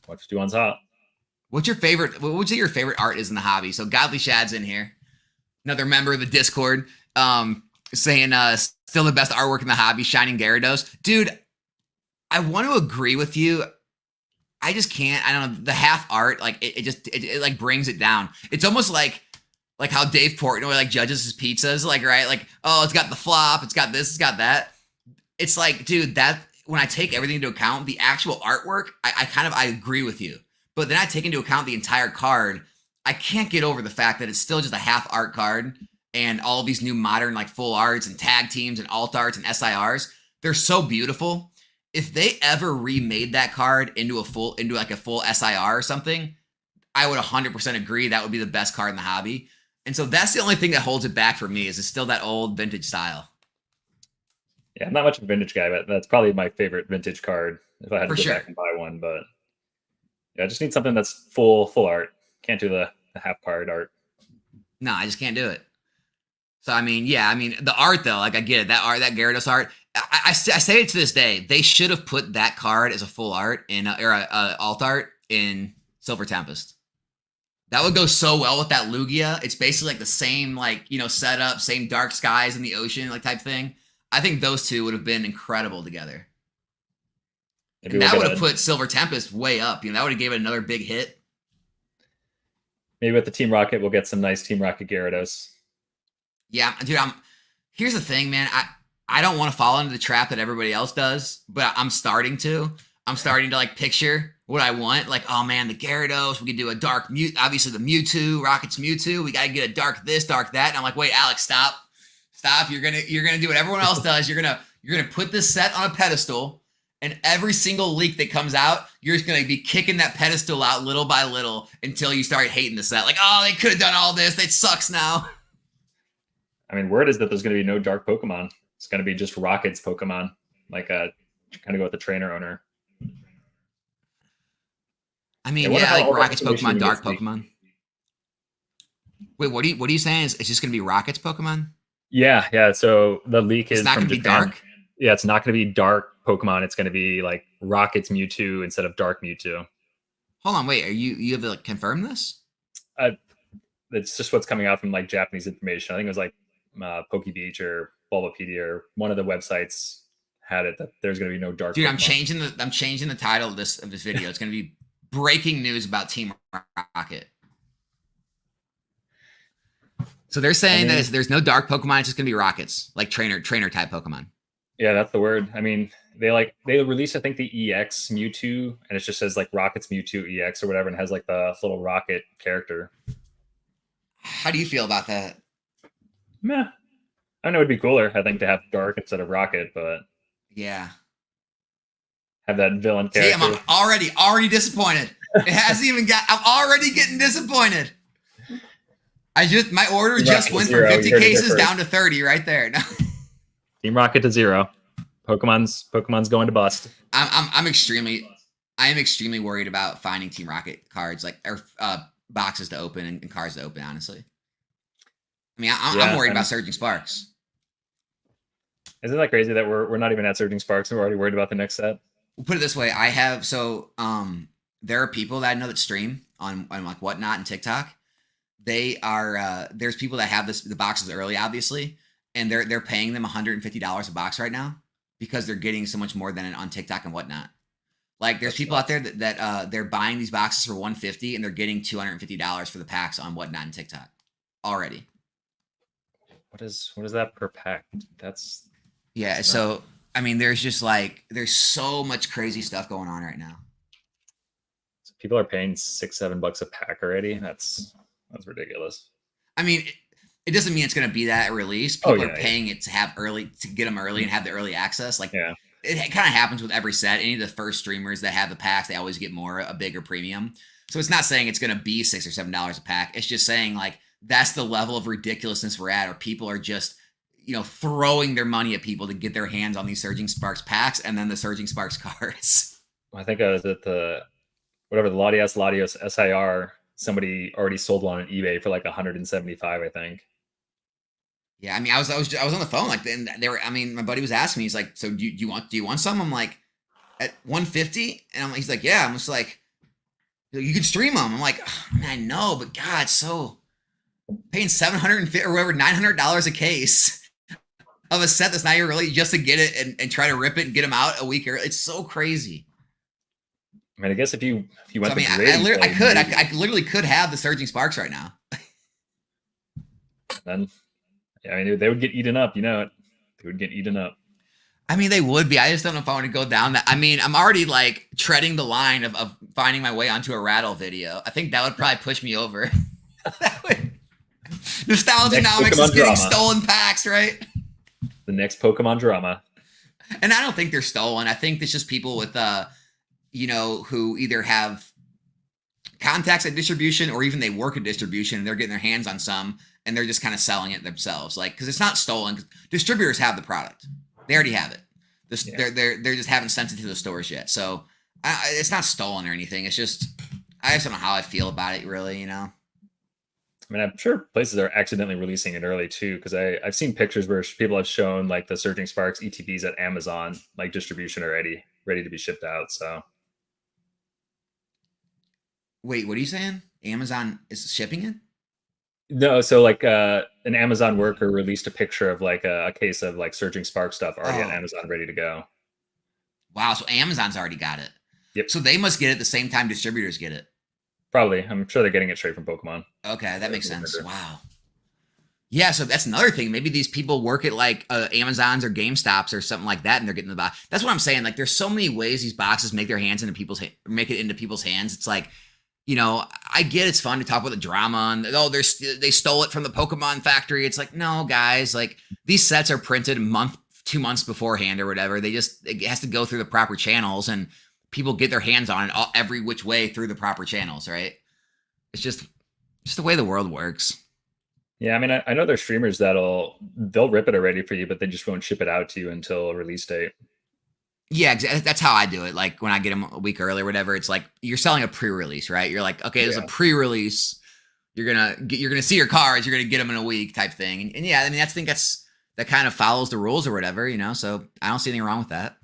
Speaker 2: 151's hot.
Speaker 1: What's your favorite? What would you say your favorite art is in the hobby? So Godly Shad's in here, another member of the Discord, saying still the best artwork in the hobby, Shining Gyarados. Dude, I want to agree with you. I just can't. I don't know, the half art, like it like brings it down. It's almost like how Dave Portnoy like judges his pizzas, like, right? Like, oh, it's got the flop, it's got this, it's got that. It's like, dude, that when I take everything into account, the actual artwork, I agree with you. But then I take into account the entire card. I can't get over the fact that it's still just a half art card and all of these new modern like full arts and tag teams and alt arts and SIRs. They're so beautiful. If they ever remade that card into a full SIR or something, I would 100% agree that would be the best card in the hobby. And so that's the only thing that holds it back for me is it's still that old vintage style.
Speaker 2: Yeah, I'm not much of a vintage guy, but that's probably my favorite vintage card if I had to go back and buy one. But yeah, I just need something that's full art. Can't do the half card art.
Speaker 1: No, I just can't do it. So, I mean, yeah, the art though, like I get it. That art, that Gyarados art, I say it to this day. They should have put that card as a full art in alt art in Silver Tempest. That would go so well with that Lugia. It's basically like the same, setup, same dark skies in the ocean, like type thing. I think those two would have been incredible together. And that would have put Silver Tempest way up. That would have gave it another big hit.
Speaker 2: Maybe with the Team Rocket, we'll get some nice Team Rocket Gyarados.
Speaker 1: Yeah, dude, here's the thing, man. I don't want to fall into the trap that everybody else does, but I'm starting to. I'm starting to like picture what I want. Like, oh man, the Gyarados, we could do a dark obviously the Mewtwo, Rocket's Mewtwo. We got to get a dark this, dark that. And I'm like, wait, Alex, stop. You're gonna do what everyone else does. You're gonna put this set on a pedestal, and every single leak that comes out, you're just gonna be kicking that pedestal out little by little until you start hating the set. Like, oh, they could have done all this. It sucks now.
Speaker 2: I mean, word is that there's gonna be no dark Pokemon. It's gonna be just Rocket's Pokemon. Like, kind of go with the trainer owner.
Speaker 1: I mean, yeah, like Rocket's Pokemon, dark Pokemon. Wait, what are you saying? It's just gonna be Rocket's Pokemon?
Speaker 2: Yeah. So the leak is
Speaker 1: not going to be dark.
Speaker 2: Yeah, it's not going to be dark Pokemon. It's going to be like Rocket's Mewtwo instead of dark Mewtwo.
Speaker 1: Hold on, wait. You have to like confirm this?
Speaker 2: It's just what's coming out from like Japanese information. I think it was like PokeBeach or Bulbapedia or one of the websites had it that there's going to be no dark.
Speaker 1: Dude,
Speaker 2: Pokemon.
Speaker 1: I'm changing the title of this video. It's going to be breaking news about Team Rocket. So they're saying that there's no dark Pokemon. It's just gonna be Rockets, like trainer type Pokemon.
Speaker 2: Yeah, that's the word. I mean, they released, I think, the EX Mewtwo, and it just says like Rockets Mewtwo EX or whatever, and has like the little rocket character.
Speaker 1: How do you feel about that?
Speaker 2: Meh. I know it'd be cooler, I think, to have Dark instead of Rocket, but
Speaker 1: yeah,
Speaker 2: have that villain character.
Speaker 1: See, I'm already disappointed. It hasn't even got. I'm already getting disappointed. My order just went from 50 cases down to 30 right there. No.
Speaker 2: Team Rocket to 0. Pokemon's going to bust.
Speaker 1: I am extremely worried about finding Team Rocket cards or boxes to open and cards to open. Honestly, I mean, I'm worried about Surging Sparks.
Speaker 2: Isn't that crazy that we're not even at Surging Sparks and we're already worried about the next set?
Speaker 1: We'll put it this way: there are people that I know that stream on like Whatnot and TikTok. They are there's people that have the boxes early, obviously, and they're paying them $150 a box right now because they're getting so much more than it on TikTok and Whatnot. Like there's people out there that they're buying these boxes for $150 and they're getting $250 for the packs on Whatnot and TikTok already.
Speaker 2: What is that per pack? That's
Speaker 1: so I mean, there's so much crazy stuff going on right now.
Speaker 2: So people are paying $6-7 a pack already. That's ridiculous.
Speaker 1: I mean, it doesn't mean it's going to be that at release. People are paying it to get them early and have the early access. Like, it kind of happens with every set. Any of the first streamers that have the packs, they always get a bigger premium. So it's not saying it's going to be $6 or $7 a pack. It's just saying like that's the level of ridiculousness we're at, or people are just throwing their money at people to get their hands on these Surging Sparks packs and then the Surging Sparks cards.
Speaker 2: I think I was at the Latios SIR. Somebody already sold one on eBay for like 175, I think.
Speaker 1: Yeah, I mean, I was on the phone like, and my buddy was asking me, he's like, "So do you want some?" I'm like, at 150, and he's like, "Yeah." I'm just like, "You could stream them." I'm like, oh, man, I know, but God, so paying $750 or whatever, $900 a case of a set that's not even really just to get it and try to rip it and get them out a week early. It's so crazy.
Speaker 2: I mean, I guess if you went,
Speaker 1: I literally could have the Surging Sparks right now.
Speaker 2: Then, I mean, they would get eaten up. They would get eaten up.
Speaker 1: I mean, they would be. I just don't know if I want to go down that. I mean, I'm already like treading the line of finding my way onto a rattle video. I think that would probably push me over. Nostalgianomics is getting stolen packs, right?
Speaker 2: The next Pokemon drama.
Speaker 1: And I don't think they're stolen. I think it's just people with who either have contacts at distribution or even they work at distribution and they're getting their hands on some and they're just kind of selling it themselves. Like, because it's not stolen. Distributors have the product. They already have it. They're just haven't sent it to the stores yet. So it's not stolen or anything. It's just, I just don't know how I feel about it really, I
Speaker 2: mean, I'm sure places are accidentally releasing it early too, because I've seen pictures where people have shown like the Surging Sparks ETBs at Amazon, like distribution already, ready to be shipped out. So.
Speaker 1: Wait, what are you saying? Amazon is shipping it?
Speaker 2: No, so like an Amazon worker released a picture of like a case of like Surging Spark stuff already on Amazon ready to go.
Speaker 1: Wow, so Amazon's already got it.
Speaker 2: Yep.
Speaker 1: So they must get it the same time distributors get it.
Speaker 2: Probably. I'm sure they're getting it straight from Pokemon.
Speaker 1: Okay, that makes sense. Wow. Yeah, so that's another thing. Maybe these people work at like Amazons or GameStops or something like that, and they're getting the box. That's what I'm saying. Like, there's so many ways these boxes make it into people's hands. It's like, I get it's fun to talk about the drama and they stole it from the Pokemon factory. It's like, no, guys, like these sets are printed 2 months beforehand or whatever. It has to go through the proper channels and people get their hands on it every which way through the proper channels, right? It's just the way the world works.
Speaker 2: Yeah, I mean, I know there's streamers they'll rip it already for you, but they just won't ship it out to you until a release date.
Speaker 1: Yeah, that's how I do it. Like when I get them a week early or whatever, it's like you're selling a pre-release, right? You're like, okay, there's a pre-release. You're gonna see your cards. You're gonna get them in a week, type thing. And yeah, I mean, that kind of follows the rules or whatever, So I don't see anything wrong with that.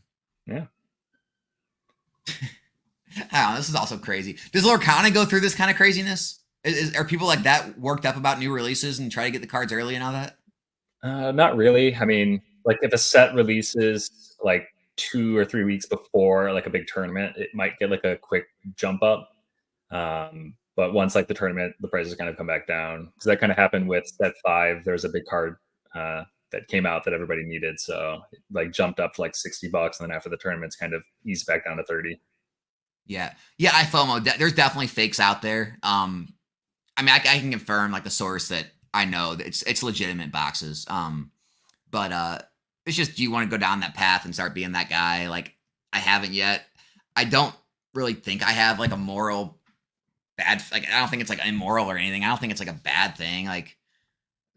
Speaker 2: Yeah.
Speaker 1: I don't know, this is also crazy. Does Lorcana go through this kind of craziness? Are people like that worked up about new releases and try to get the cards early and all that?
Speaker 2: Not really. I mean, like if a set releases like 2 or 3 weeks before like a big tournament, it might get like a quick jump up. But once like the tournament, the prices kind of come back down, because that kind of happened with set 5. There was a big card that came out that everybody needed, so it like jumped up to like $60, and then after the tournaments kind of eased back down to 30.
Speaker 1: Yeah, I FOMO. There's definitely fakes out there. I mean, I can confirm like the source that I know that it's legitimate boxes. But it's just, do you want to go down that path and start being that guy? Like, I haven't yet. I don't really think I have like a moral bad, like, I don't think it's like immoral or anything. I don't think it's like a bad thing. Like,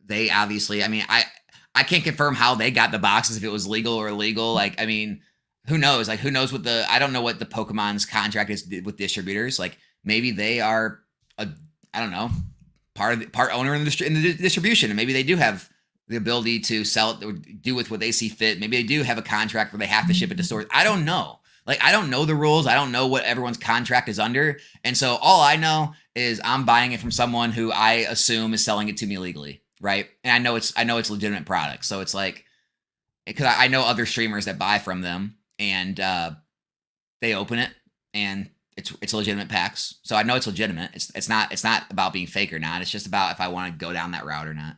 Speaker 1: they obviously, I mean, I can't confirm how they got the boxes, if it was legal or illegal. Like, I mean, who knows? Like, who knows what I don't know what the Pokemon's contract is with distributors. Like, maybe they are I don't know, part owner in the distribution, and maybe they do have the ability to sell it or do with what they see fit. Maybe they do have a contract where they have to ship it to stores. I don't know. Like, I don't know the rules. I don't know what everyone's contract is under. And so all I know is I'm buying it from someone who I assume is selling it to me legally. Right. And I know it's legitimate product. So it's like, because I know other streamers that buy from them, and they open it and it's legitimate packs. So I know it's legitimate. It's not about being fake or not. It's just about if I want to go down that route or not.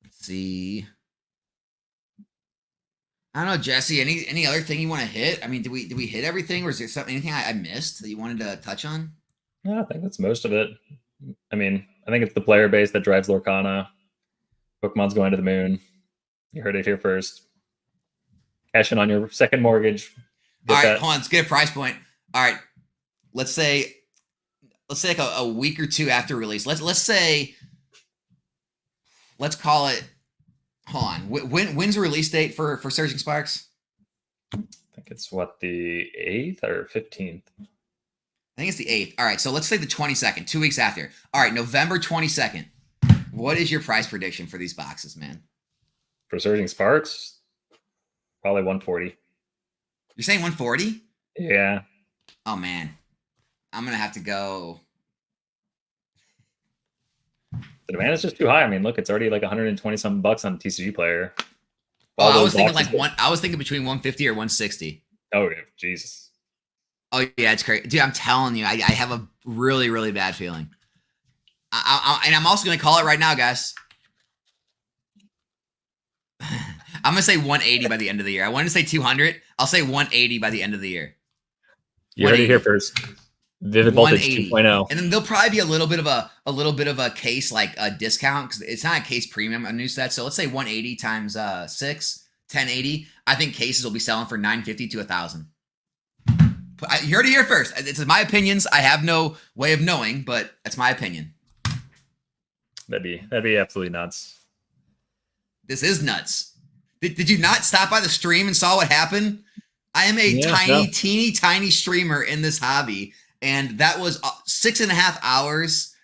Speaker 1: Let's see. I don't know, Jesse. Any other thing you want to hit? I mean, did we hit everything, or is there anything I missed that you wanted to touch on?
Speaker 2: Yeah, I think that's most of it. I mean, I think it's the player base that drives Lorcana. Pokemon's going to the moon. You heard it here first. Cash in on your second mortgage.
Speaker 1: All right, hold on. Let's get a price point. All right, let's say like a week or two after release. Let's call it. Hold on. When's the release date for Surging Sparks?
Speaker 2: I think it's the 8th or 15th.
Speaker 1: I think it's the 8th. All right, so let's say the 22nd, 2 weeks after. All right, November 22nd. What is your price prediction for these boxes, man?
Speaker 2: For Surging Sparks, probably 140.
Speaker 1: You're saying 140?
Speaker 2: Yeah.
Speaker 1: Oh, man. I'm going to have to go.
Speaker 2: The demand is just too high. I mean, look, it's already like 120 something bucks on TCG Player.
Speaker 1: I was thinking between 150 or 160.
Speaker 2: Oh, Jesus.
Speaker 1: Oh, yeah, it's crazy. Dude, I'm telling you, I have a really, really bad feeling. And I'm also going to call it right now, guys. I'm going to say 180 by the end of the year. I wanted to say 200. I'll say 180 by the end of the year.
Speaker 2: You heard it here first. Vivid Voltage 2.0.
Speaker 1: And then there'll probably be a little bit of a case, like a discount, because it's not a case premium, a new set. So let's say 180 times 6, 1080. I think cases will be selling for 950 to 1,000. You heard it here first. It's my opinions. I have no way of knowing, but that's my opinion.
Speaker 2: That'd be absolutely nuts.
Speaker 1: This is nuts. Did you not stop by the stream and saw what happened? I am a teeny tiny streamer in this hobby, and that was 6.5 hours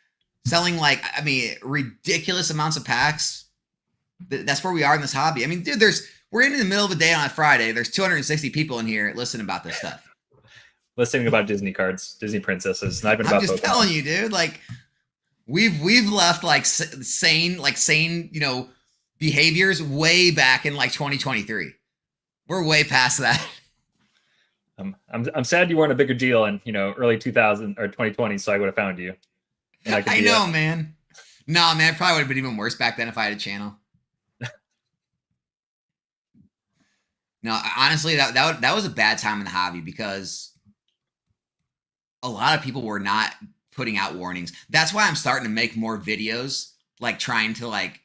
Speaker 1: selling ridiculous amounts of packs. That's where we are in this hobby. I mean, dude, we're in the middle of the day on a Friday. There's 260 people in here listening about this stuff.
Speaker 2: Listening about Disney cards, Disney princesses, not even
Speaker 1: I'm
Speaker 2: about
Speaker 1: just
Speaker 2: Pokemon.
Speaker 1: telling you, dude. Like, we've left like sane, behaviors way back in like 2023. We're way past that.
Speaker 2: I'm sad you weren't a bigger deal in early 2000 or 2020, so I would have found you.
Speaker 1: I know, man. No, man, it probably would have been even worse back then if I had a channel. No, honestly, that was a bad time in the hobby, because a lot of people were not putting out warnings. That's why I'm starting to make more videos, like trying to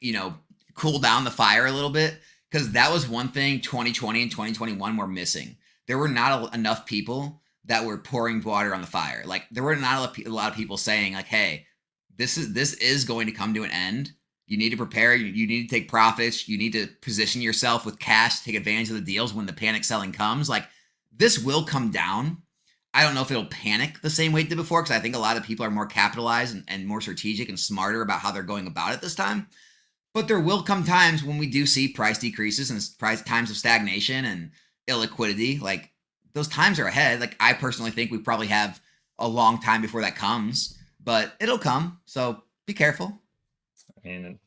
Speaker 1: cool down the fire a little bit, because that was one thing 2020 and 2021 were missing. There were not enough people that were pouring water on the fire. Like, there were not a lot of people saying like, hey, this is going to come to an end. You need to prepare. You need to take profits. You need to position yourself with cash to take advantage of the deals when the panic selling comes. Like, this will come down. I don't know if it'll panic the same way it did before, because I think a lot of people are more capitalized and more strategic and smarter about how they're going about it this time. But there will come times when we do see price decreases and times of stagnation and illiquidity. Like, those times are ahead. Like, I personally think we probably have a long time before that comes, but it'll come. So be careful.
Speaker 2: I mean,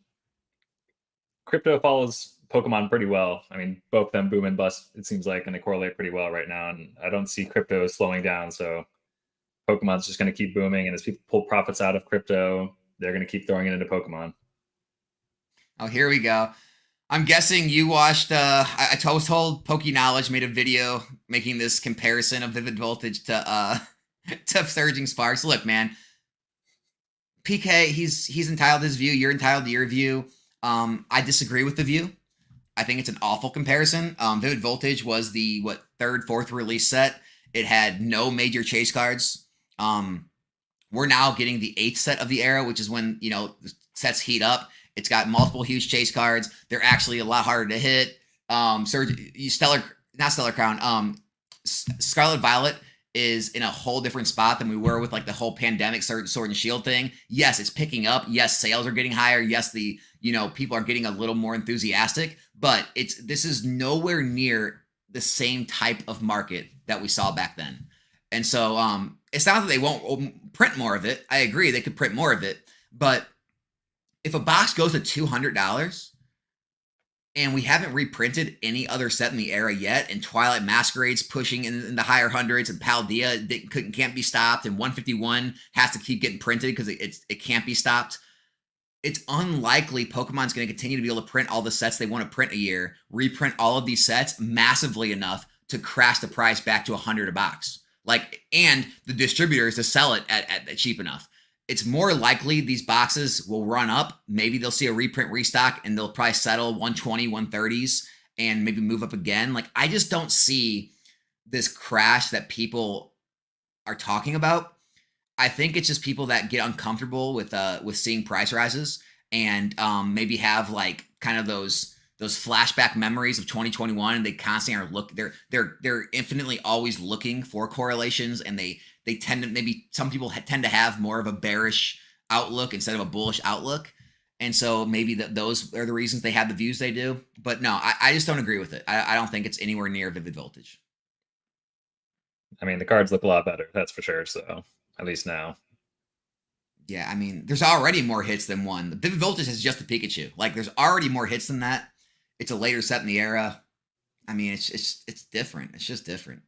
Speaker 2: crypto follows Pokemon pretty well. I mean, both of them boom and bust, it seems like, and they correlate pretty well right now. And I don't see crypto slowing down. So Pokemon's just going to keep booming. And as people pull profits out of crypto, they're going to keep throwing it into Pokemon.
Speaker 1: Oh, here we go. I'm guessing you watched, I was told Knowledge made a video making this comparison of Vivid Voltage to Surging Sparks. Look, man, PK, he's entitled to his view. You're entitled to your view. I disagree with the view. I think it's an awful comparison. Vivid Voltage was the, third, fourth release set. It had no major chase cards. We're now getting the 8th set of the era, which is when, sets heat up. It's got multiple huge chase cards. They're actually a lot harder to hit. Scarlet Violet is in a whole different spot than we were with like the whole pandemic Sword and Shield thing. Yes, it's picking up. Yes, sales are getting higher. Yes, people are getting a little more enthusiastic, but this is nowhere near the same type of market that we saw back then. And so it's not that they won't print more of it. I agree, they could print more of it, but if a box goes to $200 and we haven't reprinted any other set in the era yet, and Twilight Masquerade's pushing in the higher hundreds, and Paldea can't be stopped, and 151 has to keep getting printed because it can't be stopped, it's unlikely Pokemon's going to continue to be able to print all the sets they want to print a year, reprint all of these sets massively enough to crash the price back to $100 a box. And the distributors to sell it at cheap enough. It's more likely these boxes will run up. Maybe they'll see a reprint restock and they'll probably settle 120, 130s and maybe move up again. I just don't see this crash that people are talking about. I think it's just people that get uncomfortable with seeing price rises and maybe have kind of those flashback memories of 2021, and they constantly are they're infinitely always looking for correlations, and they tend to, maybe some people tend to have more of a bearish outlook instead of a bullish outlook. And so maybe those are the reasons they have the views they do. But no, I just don't agree with it. I don't think it's anywhere near Vivid Voltage.
Speaker 2: I mean, the cards look a lot better, that's for sure. So at least now.
Speaker 1: Yeah, I mean, there's already more hits than one. The Vivid Voltage is just the Pikachu. There's already more hits than that. It's a later set in the era. I mean, it's different. It's just different.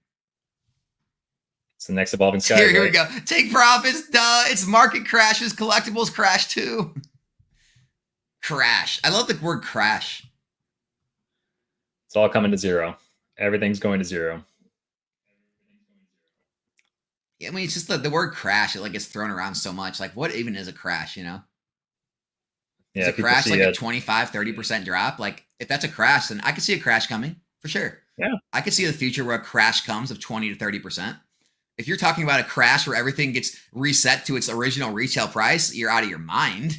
Speaker 2: It's the next evolving sky.
Speaker 1: Here we go. Take profits. Duh. It's market crashes. Collectibles crash too. Crash. I love the word crash.
Speaker 2: It's all coming to zero. Everything's going to zero.
Speaker 1: Yeah, I mean, it's just the word crash. It gets thrown around so much. What even is a crash, Yeah, is a crash a 25, 30% drop? If that's a crash, then I could see a crash coming for sure.
Speaker 2: Yeah.
Speaker 1: I could see the future where a crash comes of 20 to 30%. If you're talking about a crash where everything gets reset to its original retail price, you're out of your mind.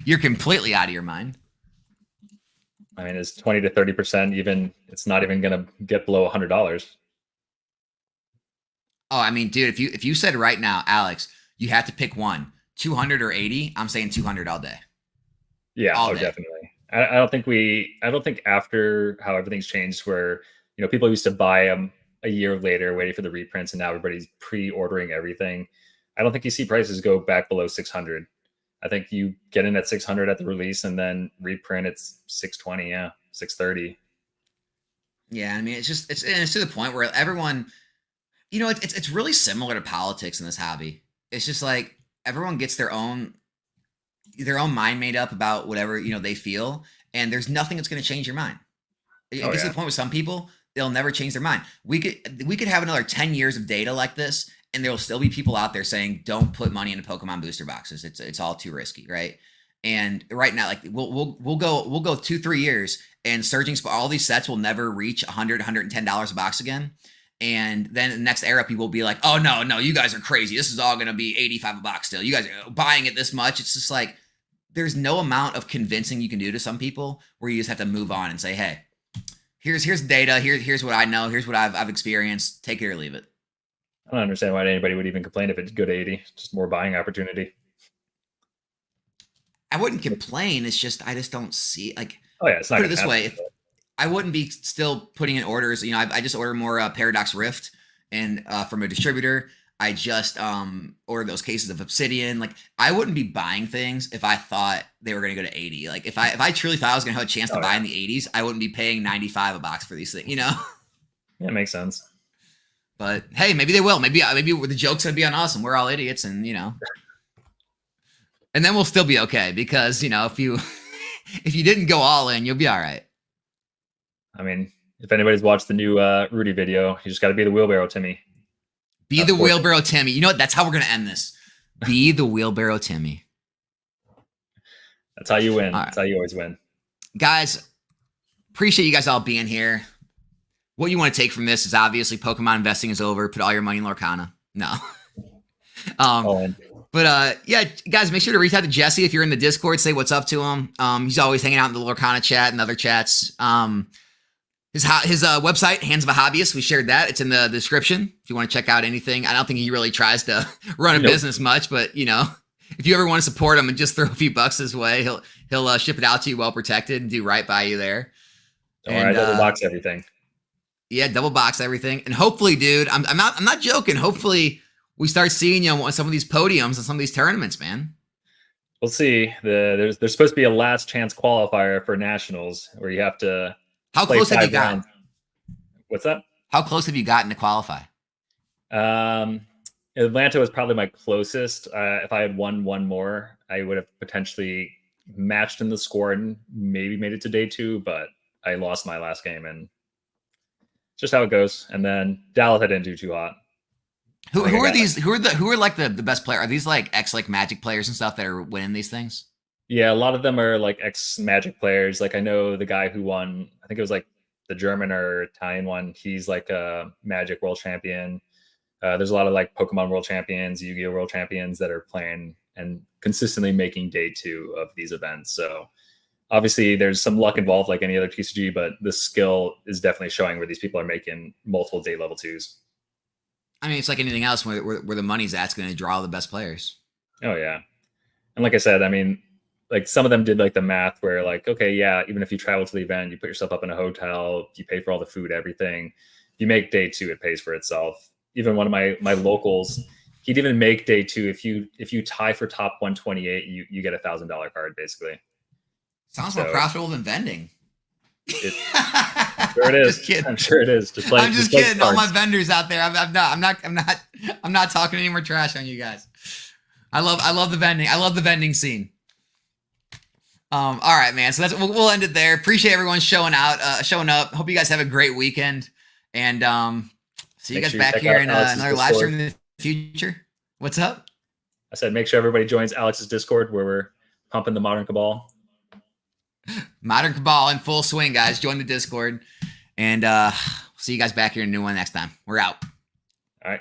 Speaker 1: You're completely out of your mind.
Speaker 2: I mean, it's 20 to 30% even. It's not even going to get below $100.
Speaker 1: Oh, I mean, dude, if you said right now, Alex, you have to pick one, 200 or 80, I'm saying 200 all day.
Speaker 2: Yeah, all day. Definitely. I don't think after how everything's changed, where people used to buy them a year later waiting for the reprints, and now everybody's pre-ordering everything. I don't think you see prices go back below 600. I think you get in at 600 at the release and then reprint it's 620, 630.
Speaker 1: Yeah, I mean, it's to the point where everyone, it's really similar to politics in this hobby. It's just everyone gets their own mind made up about whatever they feel, and there's nothing that's going to change your mind. It gets to the point with some people, they'll never change their mind. We could have another 10 years of data like this, and there will still be people out there saying, don't put money into Pokemon booster boxes. It's all too risky, right? And right now, we'll go 2-3 years, and all these sets will never reach $100, $110 a box again. And then the next era, people will be like, oh no, you guys are crazy. This is all going to be $85 a box still. You guys are buying it this much. It's just there's no amount of convincing you can do to some people where you just have to move on and say, hey, here's data. Here's what I know. Here's what I've experienced. Take it or leave it.
Speaker 2: I don't understand why anybody would even complain if it's good 80. Just more buying opportunity.
Speaker 1: I wouldn't complain. It's just I just don't see
Speaker 2: it's not.
Speaker 1: Put it this way: if I wouldn't be still putting in orders. I just order more Paradox Rift and from a distributor. I just ordered those cases of obsidian. Like, I wouldn't be buying things if I thought they were going to go to 80. Like, if I truly thought I was going to have a chance to buy in the 80s, I wouldn't be paying 95 a box for these things, you know?
Speaker 2: Yeah, makes sense.
Speaker 1: But hey, maybe they will. Maybe the joke's going to be on us and we're all idiots, and you know. And then we'll still be okay, because, you know, if you didn't go all in, you'll be all right.
Speaker 2: I mean, if anybody's watched the new Rudy video, you just got to be the wheelbarrow Timmy.
Speaker 1: Be the wheelbarrow Timmy. You know what? That's how we're going to end this. Be the wheelbarrow Timmy.
Speaker 2: That's how you win.
Speaker 1: Right.
Speaker 2: That's how you always win.
Speaker 1: Guys, appreciate you guys all being here. What you want to take from this is obviously Pokemon investing is over. Put all your money in Lorcana. No. But yeah, guys, make sure to reach out to Jesse if you're in the Discord. Say what's up to him. He's always hanging out in the Lorcana chat and other chats. His website, Hands of a Hobbyist, we shared that. It's in the description if you want to check out anything. I don't think he really tries to run a business much, but you know, if you ever want to support him and just throw a few bucks his way, he'll ship it out to you well protected and do right by you there.
Speaker 2: I double box everything.
Speaker 1: Yeah, double box everything, and hopefully, dude, I'm not joking. Hopefully, we start seeing you on some of these podiums and some of these tournaments, man.
Speaker 2: We'll see. There's supposed to be a last chance qualifier for nationals where you have to.
Speaker 1: How close have you gotten?
Speaker 2: What's that?
Speaker 1: How close have you gotten to qualify?
Speaker 2: Atlanta was probably my closest. If I had won one more, I would have potentially matched in the score and maybe made it to day 2, but I lost my last game, and just how it goes. And then Dallas, I didn't do too hot.
Speaker 1: Who are these? Who are like the best player? Are these like Magic players and stuff that are winning these things?
Speaker 2: Yeah, a lot of them are like Magic players. Like I know the guy who won, I think it was like the German or Italian one. He's like a Magic world champion. There's a lot of like Pokemon world champions, Yu-Gi-Oh world champions that are playing and consistently making day 2 of these events. So obviously there's some luck involved like any other TCG, but the skill is definitely showing where these people are making multiple day level 2s.
Speaker 1: I mean, it's like anything else where the money's at, it's going to draw the best players.
Speaker 2: Oh yeah. And like I said, I mean, like some of them did like the math where like, okay, yeah, even if you travel to the event, you put yourself up in a hotel, you pay for all the food, everything, you make day 2, it pays for itself. Even one of my locals, he'd even make day 2. If you tie for top 128, you get $1,000 card basically.
Speaker 1: Sounds more profitable than vending.
Speaker 2: Sure it is.
Speaker 1: Just kidding.
Speaker 2: I'm sure it is.
Speaker 1: I'm just kidding. All my vendors out there. I'm not talking any more trash on you guys. I love the vending. I love the vending scene. All right, man. So we'll end it there. Appreciate everyone showing up. Hope you guys have a great weekend, and see you guys back here in another live stream in the future. What's up?
Speaker 2: I said, make sure everybody joins Alex's Discord where we're pumping the Modern Cabal.
Speaker 1: Modern Cabal in full swing, guys. Join the Discord, and see you guys back here in a new one next time. We're out.
Speaker 2: All right.